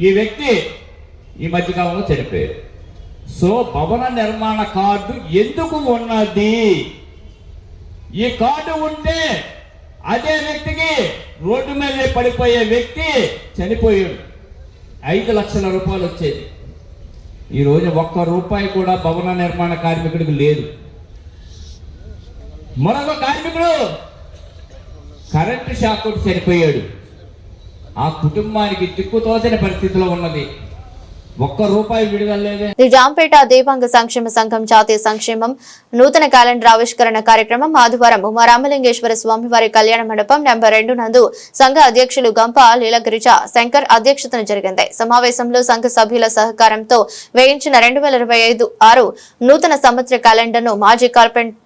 ఈ వ్యక్తి ఈ మధ్యకాలంలో చనిపోయారు. సో భవన నిర్మాణ కార్డు ఎందుకు ఉన్నది? ఈ కార్డు ఉంటే అదే వ్యక్తికి రోడ్డు మీద పడిపోయే వ్యక్తి చనిపోయాడు, 5 లక్షల రూపాయలు వచ్చేది. ఈరోజు ₹1 కూడా భవన నిర్మాణ కార్మికుడికి లేదు. మరొక కార్మికుడు కరెంటు షాక్ కొట్టి చనిపోయాడు. ఆ కుటుంబానికి దిక్కుతోచని పరిస్థితిలో ఉన్నది, ₹1 విడుదల లేదే. నిజాంపేట దేవాంగ సంక్షేమ సంఘం జాతీయ సంక్షేమం నూతన క్యాలెండర్ ఆవిష్కరణ కార్యక్రమం ఆదివారం ఉమారామలింగేశ్వర స్వామివారి కళ్యాణ మండపం నెంబర్ 2 నందు సంఘ అధ్యక్షులు గంప లీలగిరిజ శంకర్ అధ్యక్షతన జరిగింది. సమావేశంలో సంఘ సభ్యుల సహకారంతో వేయించిన 2025-6 నూతన సంవత్సర క్యాలెండర్ ను మాజీ కార్పొరేటర్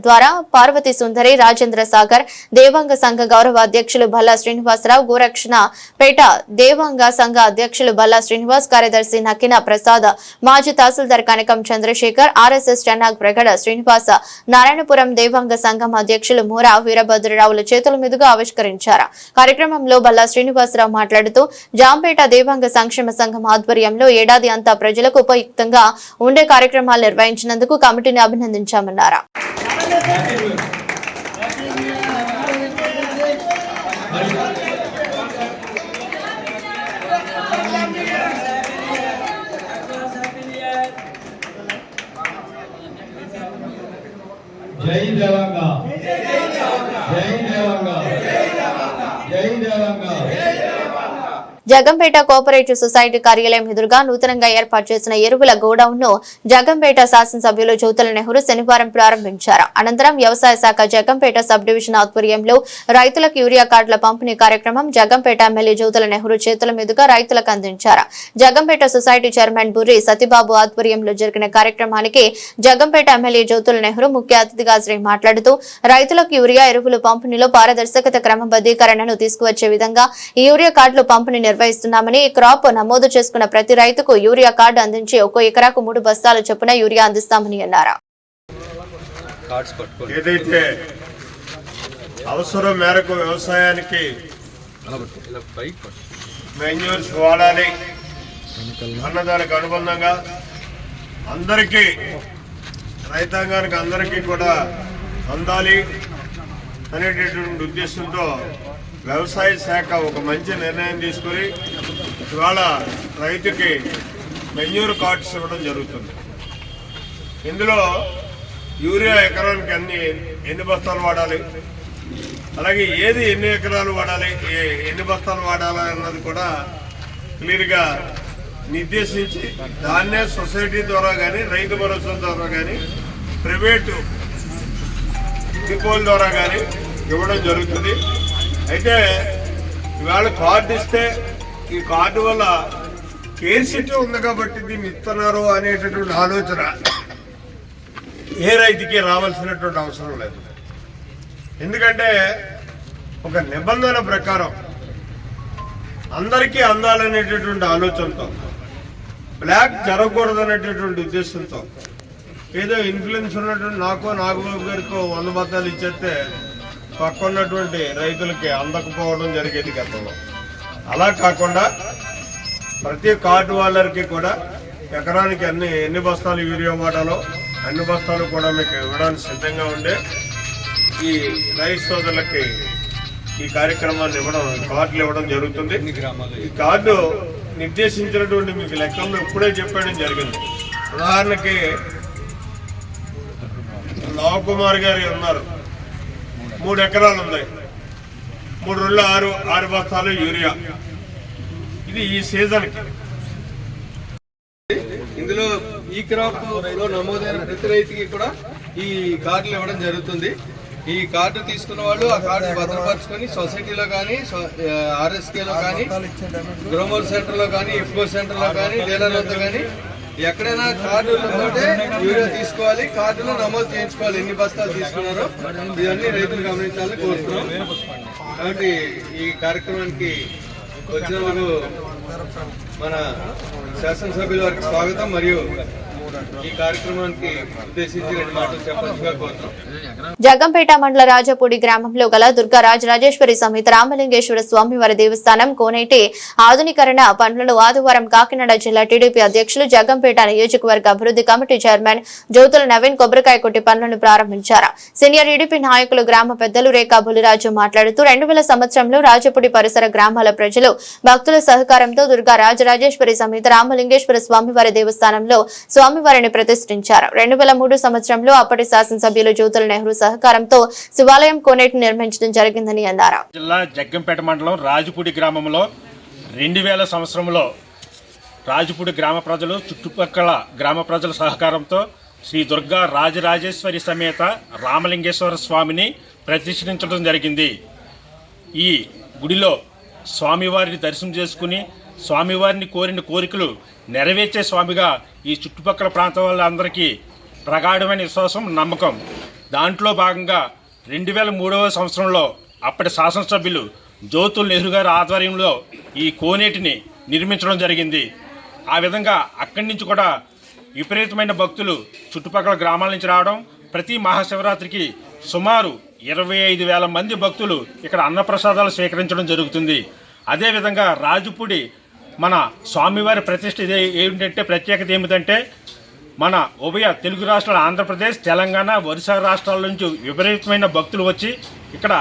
ద్వారా పార్వతి సుందరి, రాజేంద్ర సాగర్, దేవాంగ సంఘ గౌరవ అధ్యక్షులు భల్లా శ్రీనివాసరావు, గోరక్షణ పేట దేవాంగ సంఘ అధ్యక్షులు భల్లా శ్రీనివాస్, కార్యదర్శి నకిన ప్రసాద్, మాజీ తహసీల్దార్ కనకం చంద్రశేఖర్, ఆర్ఎస్ఎస్ జనాగ్ ప్రగడ శ్రీనివాస, నారాయణపురం దేవాంగ సంఘం అధ్యక్షులు మూరా వీరభద్రరావుల చేతుల మీదుగా ఆవిష్కరించారు. కార్యక్రమంలో భల్లా శ్రీనివాసరావు మాట్లాడుతూ జాంపేట దేవాంగ సంక్షేమ సంఘం ఆధ్వర్యంలో ఏడాది అంతా ప్రజలకు ఉపయుక్తంగా ఉండే కార్యక్రమాలు నిర్వహించినందుకు కమిటీని అభినందించామన్నారు. జై దేవాంగ, జై దేవాంగ, జై దేవాంగ. జగంపేట కోఆపరేటివ్ సొసైటీ కార్యాలయం ఎదురుగా నూతనంగా ఏర్పాటు చేసిన ఎరువుల గోడౌన్ ను జగంపేట శాసనసభ్యులు జ్యోతుల నెహ్రూ శనివారం ప్రారంభించారు. అనంతరం వ్యవసాయ శాఖ జగంపేట సబ్ డివిజన్ ఆధ్వర్యంలో రైతులకు యూరియా కార్డుల పంపిణీ కార్యక్రమం జగంపేట ఎమ్మెల్యే జ్యోతుల నెహ్రూ చేతుల మీదుగా రైతులకు అందించారు. జగంపేట సొసైటీ చైర్మన్ బుర్రి సతీబాబు ఆధ్వర్యంలో జరిగిన కార్యక్రమానికి జగంపేట ఎమ్మెల్యే జ్యోతుల నెహ్రూ ముఖ్య అతిథిగా హాజరై మాట్లాడుతూ రైతులకు యూరియా ఎరువులు పంపిణీలో పారదర్శకత, క్రమబద్ధీకరణను తీసుకువచ్చే విధంగా ఈ యూరియా కార్డులు పంపిణీ నిర్వహిస్తున్నామని, క్రాప్ నమోదు చేసుకున్న ప్రతి రైతుకు యూరియా కార్డు అందించి 1 ఎకరాకు 3 బస్తాల చొప్పున యూరియా అందిస్తామని అన్నారు. ఏదైతే అవసరం మేరకు వ్యవసాయానికి మెన్యూర్స్ వాడాలి అన్నదానికి అనుబంధంగా అందరికీ రైతాంగానికి అందరికీ కూడా అందాలి అనేటటువంటి ఉద్దేశంతో వ్యవసాయ శాఖ ఒక మంచి నిర్ణయం తీసుకుని ఇవాళ రైతుకి మెన్యూర్ కార్డ్స్ ఇవ్వడం జరుగుతుంది. ఇందులో యూరియా ఎకరానికి ఎన్ని బస్తాలు వాడాలి, అలాగే ఏది ఎన్ని ఎకరాలు వాడాలి, ఎన్ని బస్తాలు వాడాలి అన్నది కూడా క్లియర్గా నిర్దేశించి దాన్నే సొసైటీ ద్వారా కానీ రైతు భరోసా ద్వారా కానీ ప్రైవేటు డిపోల ద్వారా కానీ ఇవ్వడం జరుగుతుంది. అయితే ఇవాళ కార్డు ఇస్తే ఈ కార్డు వల్ల కేర్సిటీ ఉంది కాబట్టి దీన్ని ఇస్తున్నారు అనేటటువంటి ఆలోచన ఏ రైతుకి రావాల్సినటువంటి అవసరం లేదు. ఎందుకంటే ఒక నిబంధన ప్రకారం అందరికీ అందాలనేటటువంటి ఆలోచనతో, బ్లాక్ జరగకూడదనేటటువంటి ఉద్దేశంతో ఏదో ఇన్ఫ్లుయెన్స్ ఉన్నటువంటి నాగబాబు గారికి 100 బత్తాలు ఇచ్చేస్తే పక్క ఉన్నటువంటి రైతులకి అందకపోవడం జరిగేది గతంలో. అలా కాకుండా ప్రతి కార్డు వాళ్ళకి కూడా ఎకరానికి ఎన్ని బస్తాలు యూరియా వాడాలో అన్ని బస్తాలు కూడా మీకు ఇవ్వడానికి సిద్ధంగా ఉండే ఈ రైతు సోదరులకి ఈ కార్యక్రమాన్ని కార్డులు ఇవ్వడం జరుగుతుంది. ఈ కార్డు నిర్దేశించినటువంటి మీకు లెక్కల్లో ఇప్పుడే చెప్పడం జరిగింది. ఉదాహరణకి నవకుమార్ గారు ఉన్నారు, 3 ఎకరాలు ఉన్నాయి, 3 రోజులు 6 బస్తాలు యూరియా. ఇది ఈ సీజన్కి. ఇందులో ఈ క్రాప్ లో నమోదైన ప్రతి రైతుకి కూడా ఈ కార్డులు ఇవ్వడం జరుగుతుంది. ఈ కార్డు తీసుకున్న వాళ్ళు ఆ కార్డు భద్రపరచుకొని సొసైటీలో కానీ, ఆర్ఎస్కేలో కానీ, గ్రోమోర్ సెంటర్లో కానీ, ఇఫ్కో సెంటర్లో కానీ, డీలర్ వద్ద కానీ ఎక్కడైనా కార్డులతోటే యూరియా తీసుకోవాలి, కార్డులో నమోదు చేయించుకోవాలి ఎన్ని బస్తాలు తీసుకున్నారో. ఇవన్నీ రైతులు గమనించాలని కోరుతున్నాం. కాబట్టి ఈ కార్యక్రమానికి వచ్చినందుకు మన శాసనసభ్యుల వారికి స్వాగతం మరియు ఈ కార్యక్రమానికి ఉద్దేశించి 2 మాటలు చెప్పాల్సిగా కోరుతున్నాం. జగ్గంపేట మండల రాజపూడి గ్రామంలో గల దుర్గా రాజరాజేశ్వరి సమేత రామలింగేశ్వర స్వామివారి దేవస్థానం కోనేటి ఆధునీకరణ పనులను ఆదివారం కాకినాడ జిల్లా టీడీపీ అధ్యక్షులు జగ్గంపేట నియోజకవర్గ అభివృద్ధి కమిటీ చైర్మన్ జ్యోతుల నవీన్ కొబ్బరికాయ కొట్టి పనులను ప్రారంభించారు. సీనియర్ టీడీపీ నాయకులు గ్రామ పెద్దలు రేఖా బులిరాజు మాట్లాడుతూ 2000 సంవత్సరంలో రాజపూడి పరిసర గ్రామాల ప్రజలు భక్తుల సహకారంతో దుర్గా రాజరాజేశ్వరి సమేత రామలింగేశ్వర స్వామివారి దేవస్థానంలో స్వామివారిని ప్రతిష్ఠించారు. 2003 సంవత్సరంలో అప్పటి శాసనసభ్యులు జ్యోతుల నెహ్రూ సహకారంతో శివాలయం కోనేటి నిర్మించడం జరిగిందని అన్నారు. జిల్లా జగ్గంపేట మండలం రాజపూడి గ్రామంలో 2000 సంవత్సరంలో రాజపూడి గ్రామ ప్రజలు చుట్టుపక్కల గ్రామ ప్రజల సహకారంతో శ్రీ దుర్గా రాజరాజేశ్వరి సమేత రామలింగేశ్వర స్వామిని ప్రతిష్ఠించడం జరిగింది. ఈ గుడిలో స్వామివారిని దర్శనం చేసుకుని స్వామివారిని కోరిన కోరికలు నెరవేర్చే స్వామిగా ఈ చుట్టుపక్కల ప్రాంతం వాళ్ళందరికీ ప్రగాఢమైన విశ్వాసం, నమ్మకం. దాంట్లో భాగంగా 2003 సంవత్సరంలో అప్పటి శాసనసభ్యులు జ్యోతుల నెహ్రూ గారి ఆధ్వర్యంలో ఈ కోనేటిని నిర్మించడం జరిగింది. ఆ విధంగా అక్కడి నుంచి కూడా విపరీతమైన భక్తులు చుట్టుపక్కల గ్రామాల నుంచి రావడం, ప్రతి మహాశివరాత్రికి సుమారు 25,000 మంది భక్తులు ఇక్కడ అన్నప్రసాదాలు స్వీకరించడం జరుగుతుంది. అదేవిధంగా రాజపూడి మన స్వామివారి ప్రతిష్ఠ ఏమిటంటే ప్రత్యేకత ఏమిటంటే మన ఉభయ తెలుగు రాష్ట్రాల ఆంధ్రప్రదేశ్, తెలంగాణ, ఒరిస్సా రాష్ట్రాల నుంచి విపరీతమైన భక్తులు వచ్చి ఇక్కడ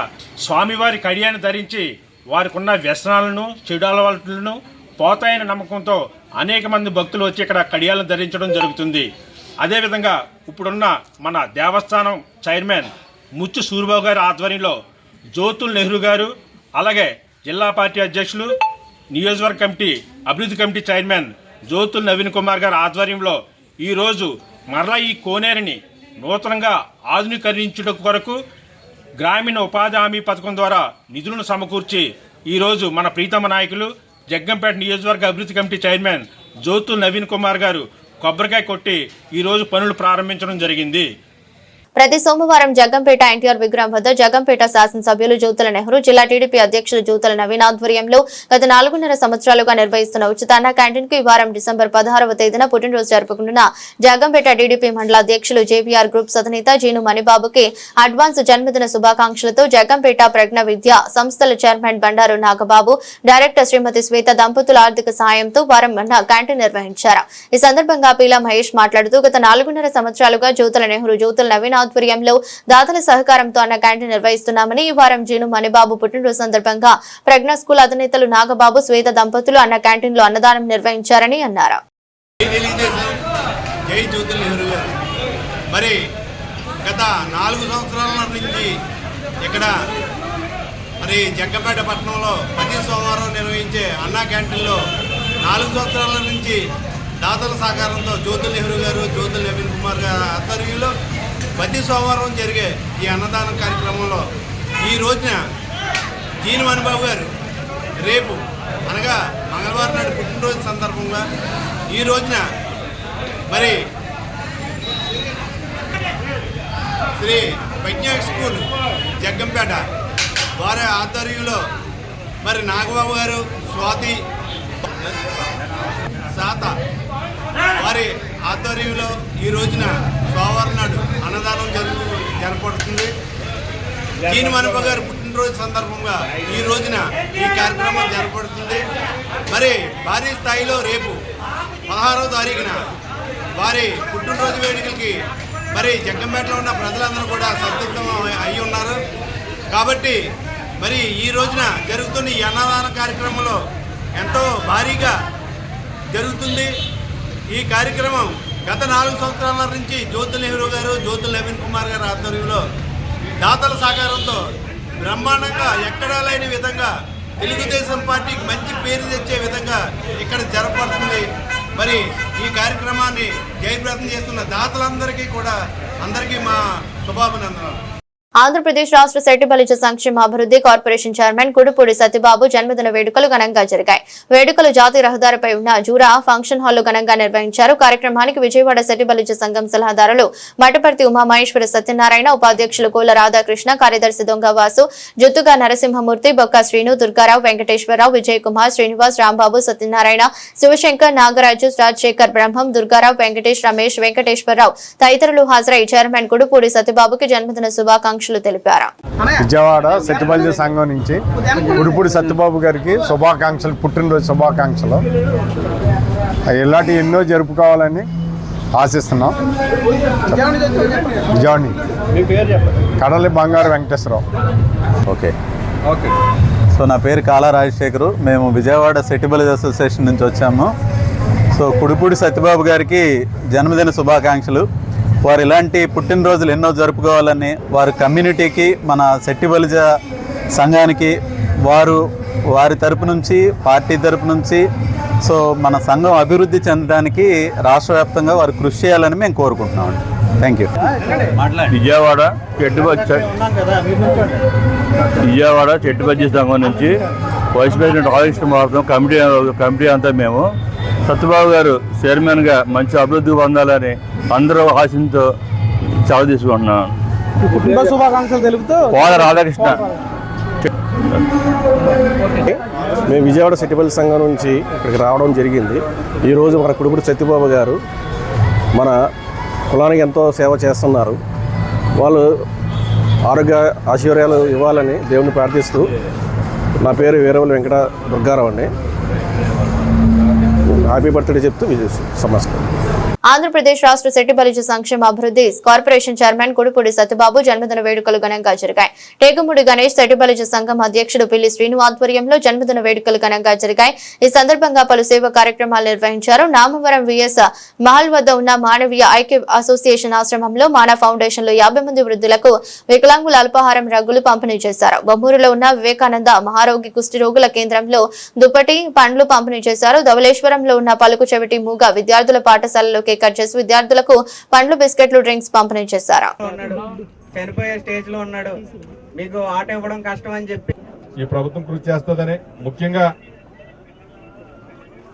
స్వామివారి కడియాన్ని ధరించి వారికి ఉన్న వ్యసనాలను, చెడు అలవాట్లను పోతాయని నమ్మకంతో అనేక మంది భక్తులు వచ్చి ఇక్కడ కడియాలను ధరించడం జరుగుతుంది. అదేవిధంగా ఇప్పుడున్న మన దేవస్థానం చైర్మన్ ముచ్చు సూరిబాబు గారి ఆధ్వర్యంలో జ్యోతుల నెహ్రూ గారు, అలాగే జిల్లా పార్టీ అధ్యక్షులు, నియోజకవర్గ కమిటీ అభివృద్ధి కమిటీ చైర్మన్ జ్యోతుల నవీన్ కుమార్ గారి ఆధ్వర్యంలో ఈరోజు మరలా ఈ కోనేరుని నూతనంగా ఆధునీకరించుట కొరకు గ్రామీణ ఉపాధి హామీ పథకం ద్వారా నిధులను సమకూర్చి ఈరోజు మన ప్రీతమ నాయకులు జగ్గంపేట నియోజకవర్గ అభివృద్ధి కమిటీ చైర్మన్ జ్యోతుల నవీన్ కుమార్ గారు కొబ్బరికాయ కొట్టి ఈరోజు పనులు ప్రారంభించడం జరిగింది. ప్రతి సోమవారం జగ్గంపేట ఎన్టీఆర్ విగ్రహం వద్ద జగ్గంపేట శాసనసభ్యులు జ్యోతుల నెహ్రూ, జిల్లా టీడీపీ అధ్యక్షులు జ్యోతుల నవీన్ ఆధ్వర్యంలో గత 4.5 సంవత్సరాలుగా నిర్వహిస్తున్న ఉచిత అన్న క్యాంటీన్ కు ఈ వారం డిసెంబర్ 16వ తేదీన పుట్టినరోజు జరుపుకుంటున్న జగ్గంపేట టీడీపీ మండల అధ్యక్షులు జేబీఆర్ గ్రూప్స్ అధినేత జీను మణిబాబుకి అడ్వాన్స్ జన్మదిన శుభాకాంక్షలతో జగ్గంపేట ప్రజ్ఞ విద్యా సంస్థల చైర్మన్ బండారు నాగబాబు, డైరెక్టర్ శ్రీమతి శ్వేత దంపతుల ఆర్థిక సాయంతో వారం అన్న క్యాంటీన్ నిర్వహించారు. ఈ సందర్భంగా పీలా మహేష్ మాట్లాడుతూ గత 4.5 సంవత్సరాలుగా జ్యోతుల నెహ్రూ, జ్యోతుల నవీన్ ఆధ్వర్యంలో దాతల సహకారంతో అన్న క్యాంటీన్ నిర్వహిస్తున్నామని, ఈ వారం జీను మణిబాబు పుట్టినరోజు సందర్భంగా ప్రజ్ఞ స్కూల్ అధినేతలు నాగబాబు, శ్వేత దంపతులు అన్న క్యాంటీన్ లో అన్నదానం నిర్వహించారని అన్నారు. మరి గత 4 సంవత్సరాల నుంచి ఇక్కడ మరి జగ్గంపేట పట్టణంలో ప్రతి సోమవారం నిర్వహించే అన్నా క్యాంటీన్లో 4 సంవత్సరాల నుంచి దాతల సహకారంతో జ్యోతుల నెహ్రూ గారు, జ్యోతుల నవీన్ కుమార్ గారు ఆధ్వర్యంలో ప్రతి సోమవారం జరిగే ఈ అన్నదానం కార్యక్రమంలో ఈ రోజున జీను మణిబాబు గారు రేపు అనగా మంగళవారం నాడు పుట్టినరోజు సందర్భంగా ఈ రోజున మరి శ్రీ ప్రజ్ఞా స్కూల్ జగ్గంపేట వారి ఆధ్వర్యంలో మరి నాగబాబు గారు, స్వాతి సాత వారి ఆధ్వర్యంలో ఈ రోజున సోమవారం నాడు అన్నదానం జరపడుతుంది. జీను మణిబాబు గారు పుట్టినరోజు సందర్భంగా ఈ రోజున ఈ కార్యక్రమం జరపడుతుంది. మరి భారీ స్థాయిలో రేపు 16వ తారీఖున వారి పుట్టినరోజు వేడుకలకి మరి జగ్గంపేటలో ఉన్న ప్రజలందరూ కూడా సంతృప్తం అయి ఉన్నారు. కాబట్టి మరి ఈ రోజున జరుగుతున్న ఈ అన్నదాన కార్యక్రమంలో ఎంతో భారీగా జరుగుతుంది. ఈ కార్యక్రమం గత 4 సంవత్సరాల నుంచి జ్యోతుల నెహ్రూ గారు, జ్యోతుల నవీన్ కుమార్ గారు ఆధ్వర్యంలో దాతల సహకారంతో బ్రహ్మాండంగా ఎక్కడా లేని విధంగా తెలుగుదేశం పార్టీకి మంచి పేరు తెచ్చే విధంగా ఇక్కడ జరపబడుతుంది. మరి ఈ కార్యక్రమాన్ని జయప్రదం చేస్తున్న దాతలందరికీ కూడా అందరికీ మా శుభాభినందనలు. ఆంధ్రప్రదేశ్ రాష్ట్ర శెట్టి బలిజ సంక్షేమ అభివృద్ధి కార్పొరేషన్ చైర్మన్ కుడుపూడి సత్యబాబు జన్మదిన వేడుకలు ఘనంగా జరిగాయి. వేడుకలు జాతీయ రహదారిపై ఉన్న జూరా ఫంక్షన్ హాల్లో ఘనంగా నిర్వహించారు. కార్యక్రమానికి విజయవాడ శెట్టి బలిజ సంఘం సలహాదారులు మఠపర్తి ఉమామహేశ్వర సత్యనారాయణ, ఉపాధ్యక్షులు కోల రాధాకృష్ణ, కార్యదర్శి దొంగవాసు, జుత్తుగా నరసింహమూర్తి, బొక్క శ్రీను, దుర్గారావు, వెంకటేశ్వరరావు, విజయ్ కుమార్, శ్రీనివాస్, రాంబాబు, సత్యనారాయణ, శివశంకర్, నాగరాజు, రాజశేఖర్, బ్రహ్మం, దుర్గారావు, వెంకటేష్, రమేష్, వెంకటేశ్వరరావు తదితరులు హాజరై చైర్మన్ కుడుపూడి సత్యబాబుకి జన్మదిన శుభాకాంక్షలు తెలిపారు. విజయవాడ శెట్టి బలిజ సంఘం నుంచి కుడుపూడి సత్యబాబు గారికి శుభాకాంక్షలు, పుట్టినరోజు శుభాకాంక్షలు. ఇలాంటి ఎన్నో జరుపుకోవాలని ఆశిస్తున్నాం. విజయవాడ కడలి బంగారు వెంకటేశ్వరరావు. ఓకే. సో నా పేరు కాలా రాజశేఖరు. మేము విజయవాడ శెట్టి బలిజ అసోసియేషన్ నుంచి వచ్చాము. సో కుడుపూడి సత్యబాబు గారికి జన్మదిన శుభాకాంక్షలు. వారు ఇలాంటి పుట్టినరోజులు ఎన్నో జరుపుకోవాలని, వారి కమ్యూనిటీకి, మన శెట్టి బలిజ సంఘానికి వారి తరపు నుంచి, పార్టీ తరపు నుంచి సో మన సంఘం అభివృద్ధి చెందడానికి రాష్ట్ర వ్యాప్తంగా వారు కృషి చేయాలని మేము కోరుకుంటున్నామండి. Thank you. విజయవాడ చెట్టు బజ్జీ సంఘం నుంచి వైస్ ప్రెసిడెంట్ ఆగస్టు మాత్రం కమిటీ అంతా మేము సత్యబాబు గారు చైర్మన్గా మంచి అభివృద్ధి పొందాలని అందరూ ఆశతో చావు తీసుకుంటున్నాం. కోల రాధాకృష్ణ. మేము విజయవాడ శెట్టి బలిజ సంఘం నుంచి ఇక్కడికి రావడం జరిగింది. ఈరోజు మన కుడుపూడి సత్యబాబు గారు మన కులానికి ఎంతో సేవ చేస్తున్నారు. వాళ్ళు ఆరోగ్య ఆశీర్వాదాలు ఇవ్వాలని దేవుని ప్రార్థిస్తూ, నా పేరు వీరవల్లి వెంకట దుర్గారావు అండి. హ్యాపీ బర్త్డే చెప్తూ నమస్కారం. ఆంధ్రప్రదేశ్ రాష్ట్ర శెట్టి బలిజ సంక్షేమ అభివృద్ధి కార్పొరేషన్ చైర్మన్ కుడుపూడి సత్యబాబు జన్మదిన వేడుకలు ఘనంగా జరిగాయి. టేకుముడి గణేష్ శెట్టి బలిజ సంఘం అధ్యక్షుడు పిల్లి శ్రీను ఆధ్వర్యంలో జన్మదిన వేడుకలు ఘనంగా జరిగాయి. ఈ సందర్భంగా పలు సేవా కార్యక్రమాలు నిర్వహించారు. నామవరం విఎస్ మహల్ వద్ద ఉన్న మానవీయ ఐక్య అసోసియేషన్ ఆశ్రమంలో మానవ ఫౌండేషన్ లో 50 మంది వృద్ధులకు వికలాంగుల అల్పాహారం రగ్గులు పంపిణీ చేశారు. బొమ్మూరులో ఉన్న వివేకానంద మహారోగి కుష్టి రోగుల కేంద్రంలో దుప్పటి, పండ్లు పంపిణీ చేశారు. ధవళేశ్వరంలో ఉన్న పలుకు చెవిటి మూగ విద్యార్థుల పాఠశాలలో కట్ చేసి విద్యార్థులకు పండ్లు, బిస్కెట్లు, డ్రింక్స్ పంపిణీ చేశారు. చనిపోయే స్టేజ్ లో ఉన్నాడు, మీకు ఆట ఇవ్వడం కష్టం అని చెప్పి ఈ ప్రభుత్వం కృషి చేస్తుందని, ముఖ్యంగా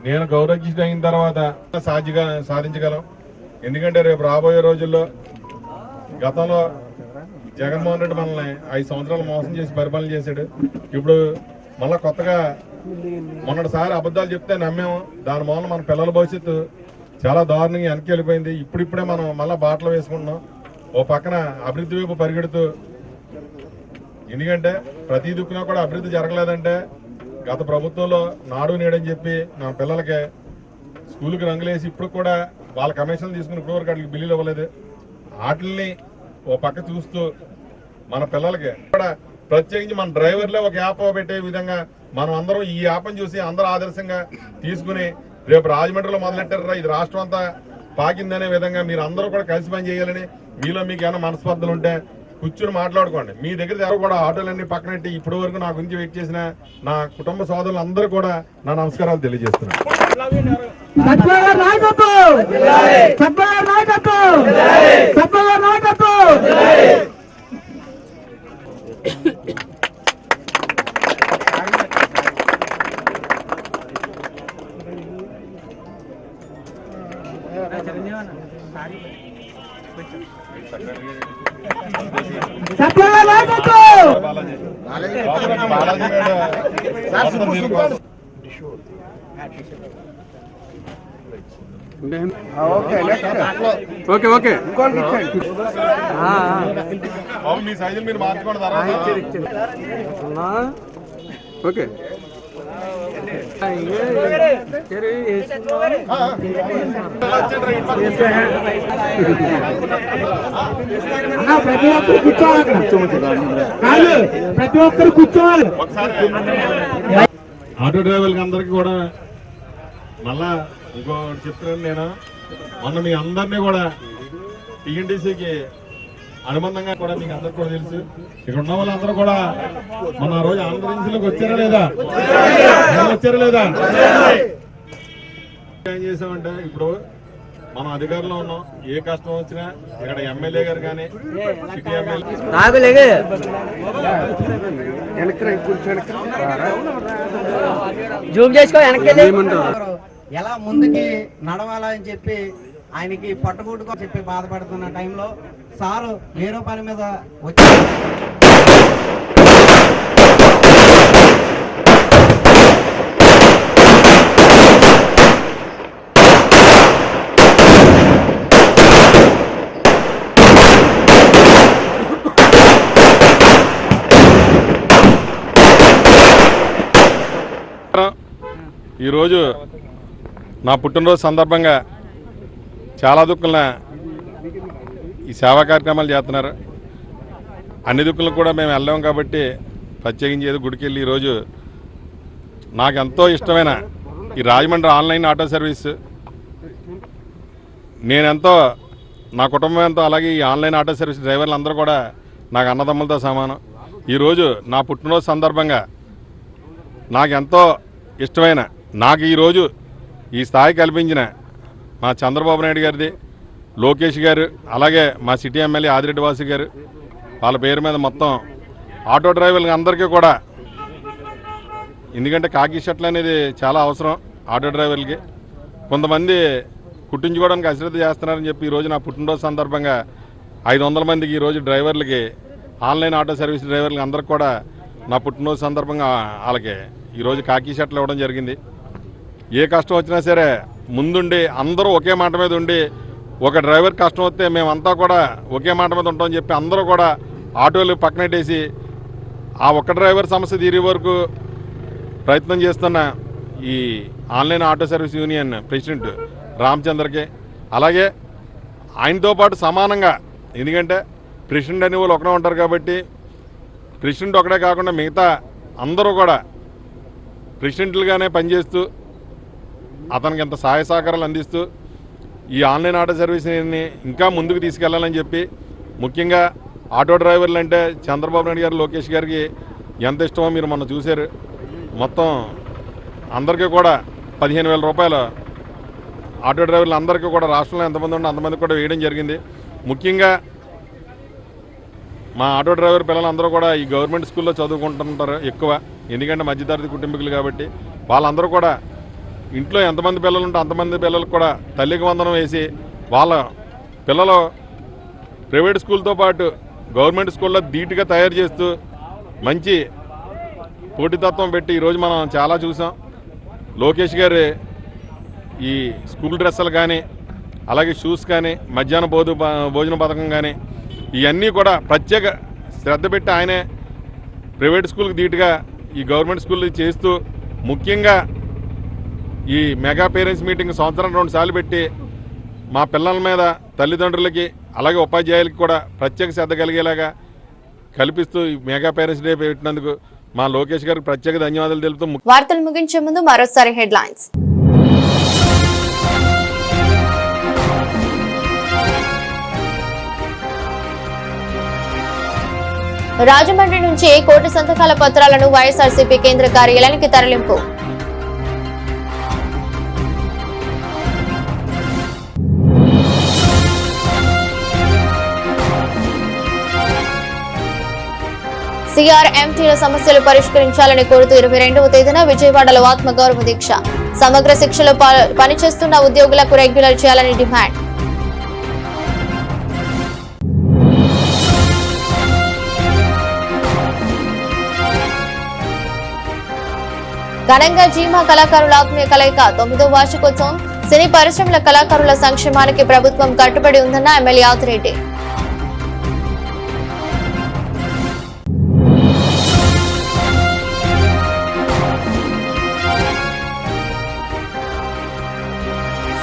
నేను గౌరవజ్ఞుడు అయిన తర్వాత సాధించగలం. ఎందుకంటే రేపు రాబోయే రోజుల్లో గతంలో జగన్మోహన్ రెడ్డి మనల్ని 5 సంవత్సరాలు మోసం చేసి పరిపాలన చేశాడు. ఇప్పుడు మళ్ళీ కొత్తగా మొన్నటిసారి అబద్ధాలు చెప్తే నమ్మాము. దాని మూలన మన పిల్లల భవిష్యత్తు చాలా దారుణంగా వెనక్కి వెళ్ళిపోయింది. ఇప్పుడిప్పుడే మనం మళ్ళీ బాటలు వేసుకుంటున్నాం. ఓ పక్కన అభివృద్ధి వైపు పరిగెడుతూ, ఎందుకంటే ప్రతి దిక్కున కూడా అభివృద్ధి జరగలేదంటే గత ప్రభుత్వంలో నాడు నేడని చెప్పి నా పిల్లలకి స్కూల్కి రంగులేసి ఇప్పుడు కూడా వాళ్ళ కమిషన్లు తీసుకుని ఇప్పుడు వరకు వాటికి బిల్లులు ఇవ్వలేదు. వాటిని ఓ పక్క చూస్తూ మన పిల్లలకి కూడా ప్రత్యేకించి మన డ్రైవర్లే ఒక యాప్ పెట్టే విధంగా మనం అందరం ఈ యాప్ని చూసి అందరూ ఆదర్శంగా తీసుకుని రేపు రాజమండ్రిలో మొదలెట్టారా ఇది రాష్ట్రం అంతా పాకిందనే విధంగా మీరు అందరూ కూడా కలిసి పని చేయాలని, మీలో మీకు ఏమైనా మనస్పర్ధలు ఉంటే కూర్చుని మాట్లాడుకోండి. మీ దగ్గర ఎవరు కూడా ఆటోలన్నీ పక్కనెట్టి ఇప్పటి వరకు నా గురించి వెయిట్ చేసిన నా కుటుంబ సోదరులు అందరూ కూడా నా నమస్కారాలు తెలియజేస్తున్నాను. మీ సైజులు మీరు మార్చుకోండి ఓకే. ప్రతి ఒక్కరు కూర్చోవాలి. ఆటో డ్రైవర్లకి అందరికి కూడా మళ్ళా ఇంకోటి చెప్తున్నాను. నేను మొన్న మీ అందరినీ కూడా టీఎన్టీసీకి అనుబంధంగా కూడా మీకు అందరికి కూడా తెలుసు. ఇక్కడ ఉన్న వాళ్ళందరూ కూడా మన రోజు ఆంధ్రప్రదేశ్లోకి వచ్చారా లేదా ఏం చేసామంటే ఇప్పుడు మనం అధికారంలో ఉన్నాం. ఏ కష్టం వచ్చినా ఇక్కడ ఎమ్మెల్యే గారు కానీ సిటీ ఎమ్మెల్యే ఎలా ముందుకి నడవాలని చెప్పి ఆయనకి పట్టుకూటుకో చెప్పి బాధపడుతున్న టైంలో సారు వేరే పని మీద వచ్చి ఈరోజు నా పుట్టినరోజు సందర్భంగా చాలా దుక్కుల ఈ సేవా కార్యక్రమాలు చేస్తున్నారు. అన్ని దుక్కులకు కూడా మేము వెళ్ళాం కాబట్టి ప్రత్యేకించి ఏదో గుడికి వెళ్ళి ఈరోజు నాకు ఎంతో ఇష్టమైన ఈ రాజమండ్రి ఆన్లైన్ ఆటో సర్వీస్ నేనెంతో నా కుటుంబం ఎంతో అలాగే ఈ ఆన్లైన్ ఆటో సర్వీస్ డ్రైవర్లు అందరూ కూడా నాకు అన్నదమ్ములతో సమానం. ఈరోజు నా పుట్టినరోజు సందర్భంగా నాకెంతో ఇష్టమైన నాకు ఈరోజు ఈ స్థాయి కల్పించిన మా చంద్రబాబు నాయుడు గారిది, లోకేష్ గారు, అలాగే మా సిటీ ఎమ్మెల్యే ఆదిరెడ్డి వాసు గారు, వాళ్ళ పేరు మీద మొత్తం ఆటో డ్రైవర్లకి అందరికీ కూడా, ఎందుకంటే కాకి షర్ట్లు అనేది చాలా అవసరం ఆటో డ్రైవర్లకి. కొంతమంది కుట్టించుకోవడానికి అశ్రద్ధ చేస్తున్నారని చెప్పి ఈరోజు నా పుట్టినరోజు సందర్భంగా 500 మందికి ఈరోజు డ్రైవర్లకి ఆన్లైన్ ఆటో సర్వీస్ డ్రైవర్లకి అందరికి కూడా నా పుట్టినరోజు సందర్భంగా వాళ్ళకి ఈరోజు కాకి షర్ట్లు ఇవ్వడం జరిగింది. ఏ కష్టం వచ్చినా సరే ముందుండి అందరూ ఒకే మాట మీద ఉండి, ఒక డ్రైవర్ కష్టం వస్తే మేమంతా కూడా ఒకే మాట మీద ఉంటామని చెప్పి అందరూ కూడా ఆటోలు పక్కనెట్టేసి ఆ ఒక్క డ్రైవర్ సమస్య తీరే వరకు ప్రయత్నం చేస్తున్న ఈ online auto service union president రామచంద్రకి, అలాగే ఆయనతో పాటు సమానంగా, ఎందుకంటే ప్రెసిడెంట్ అనే వాళ్ళు ఒకడే ఉంటారు కాబట్టి ప్రెసిడెంట్ ఒకడే కాకుండా మిగతా అందరూ కూడా ప్రెసిడెంట్లుగానే పనిచేస్తూ అతనికి ఎంత సహాయ సహకారాలు అందిస్తూ ఈ ఆన్లైన్ ఆటో సర్వీస్ని ఇంకా ముందుకు తీసుకెళ్లాలని చెప్పి, ముఖ్యంగా ఆటో డ్రైవర్లు అంటే చంద్రబాబు నాయుడు గారు, లోకేష్ గారికి ఎంత ఇష్టమో మీరు మొన్న చూశారు. మొత్తం అందరికీ కూడా 15,000 రూపాయలు ఆటో డ్రైవర్లు అందరికీ కూడా రాష్ట్రంలో ఎంతమంది ఉంటే అంతమంది కూడా వేయడం జరిగింది. ముఖ్యంగా మా ఆటో డ్రైవర్ పిల్లలందరూ కూడా ఈ గవర్నమెంట్ స్కూల్లో చదువుకుంటుంటారు ఎక్కువ, ఎందుకంటే మధ్యతరగతి కుటుంబీకులు కాబట్టి. వాళ్ళందరూ కూడా ఇంట్లో ఎంతమంది పిల్లలు ఉంటే అంతమంది పిల్లలకు కూడా తల్లికి వందనం వేసి వాళ్ళ పిల్లలు ప్రైవేట్ స్కూల్తో పాటు గవర్నమెంట్ స్కూల్లో ధీటుగా తయారు చేస్తూ మంచి పోటీతత్వం పెట్టి ఈరోజు మనం చాలా చూసాం. లోకేష్ గారు ఈ స్కూల్ డ్రెస్సులు కానీ, అలాగే షూస్ కానీ, మధ్యాహ్న భోజన పథకం కానీ ఇవన్నీ కూడా ప్రత్యేక శ్రద్ధ పెట్టి ఆయనే ప్రైవేట్ స్కూల్కి ధీటుగా ఈ గవర్నమెంట్ స్కూల్ చేస్తూ, ముఖ్యంగా ఈ మెగా పేరెంట్స్ మీటింగ్ సంవత్సరం 2 సార్లు పెట్టి మా పిల్లల మీద తల్లిదండ్రులకి అలాగే ఉపాధ్యాయులకి కూడా ప్రత్యేక శ్రద్ధ కలిగేలాగా కల్పిస్తూ ఈ మెగా పేరెంట్స్ డే పెట్టినందుకు మా లోకేష్ గారికి ప్రత్యేక ధన్యవాదాలు తెలుపుతూ వార్తలు ముగించే ముందు మరోసారి హెడ్లైన్స్. రాజమండ్రి నుంచి కోటి సంతకాల పత్రాలను వైఎస్ఆర్సీపీ కేంద్ర కార్యాలయానికి తరలింపు. CRMTల సమస్యలు పరిష్కరించాలని కోరుతూ 22వ తేదీన విజయవాడలో ఆత్మగౌరవ దీక్ష. సమగ్ర శిక్షలో పనిచేస్తున్న ఉద్యోగులకు రెగ్యులర్ చేయాలని డిమాండ్. ఘనంగా జీమా కళాకారుల ఆత్మీయ కలయిక 9వ వార్షికోత్సవం. సినీ పరిశ్రమల కళాకారుల సంక్షేమానికి ప్రభుత్వం కట్టుబడి ఉందన్న ఎమ్మెల్యే ఆదిరెడ్డి.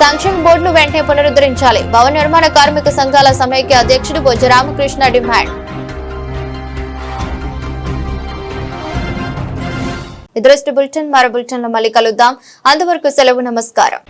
సంక్షేమ బోర్డును వెంటనే పునరుద్ధరించాలి. భవన నిర్మాణ కార్మిక సంఘాల సమైక్య అధ్యక్షుడు బొజ్జ రామకృష్ణ డిమాండ్. ఇదృష్టి బులెటిన్ మరో బులెటిన్లో మళ్ళీ కలుద్దాం. అంతవరకు సెలవు. నమస్కారం.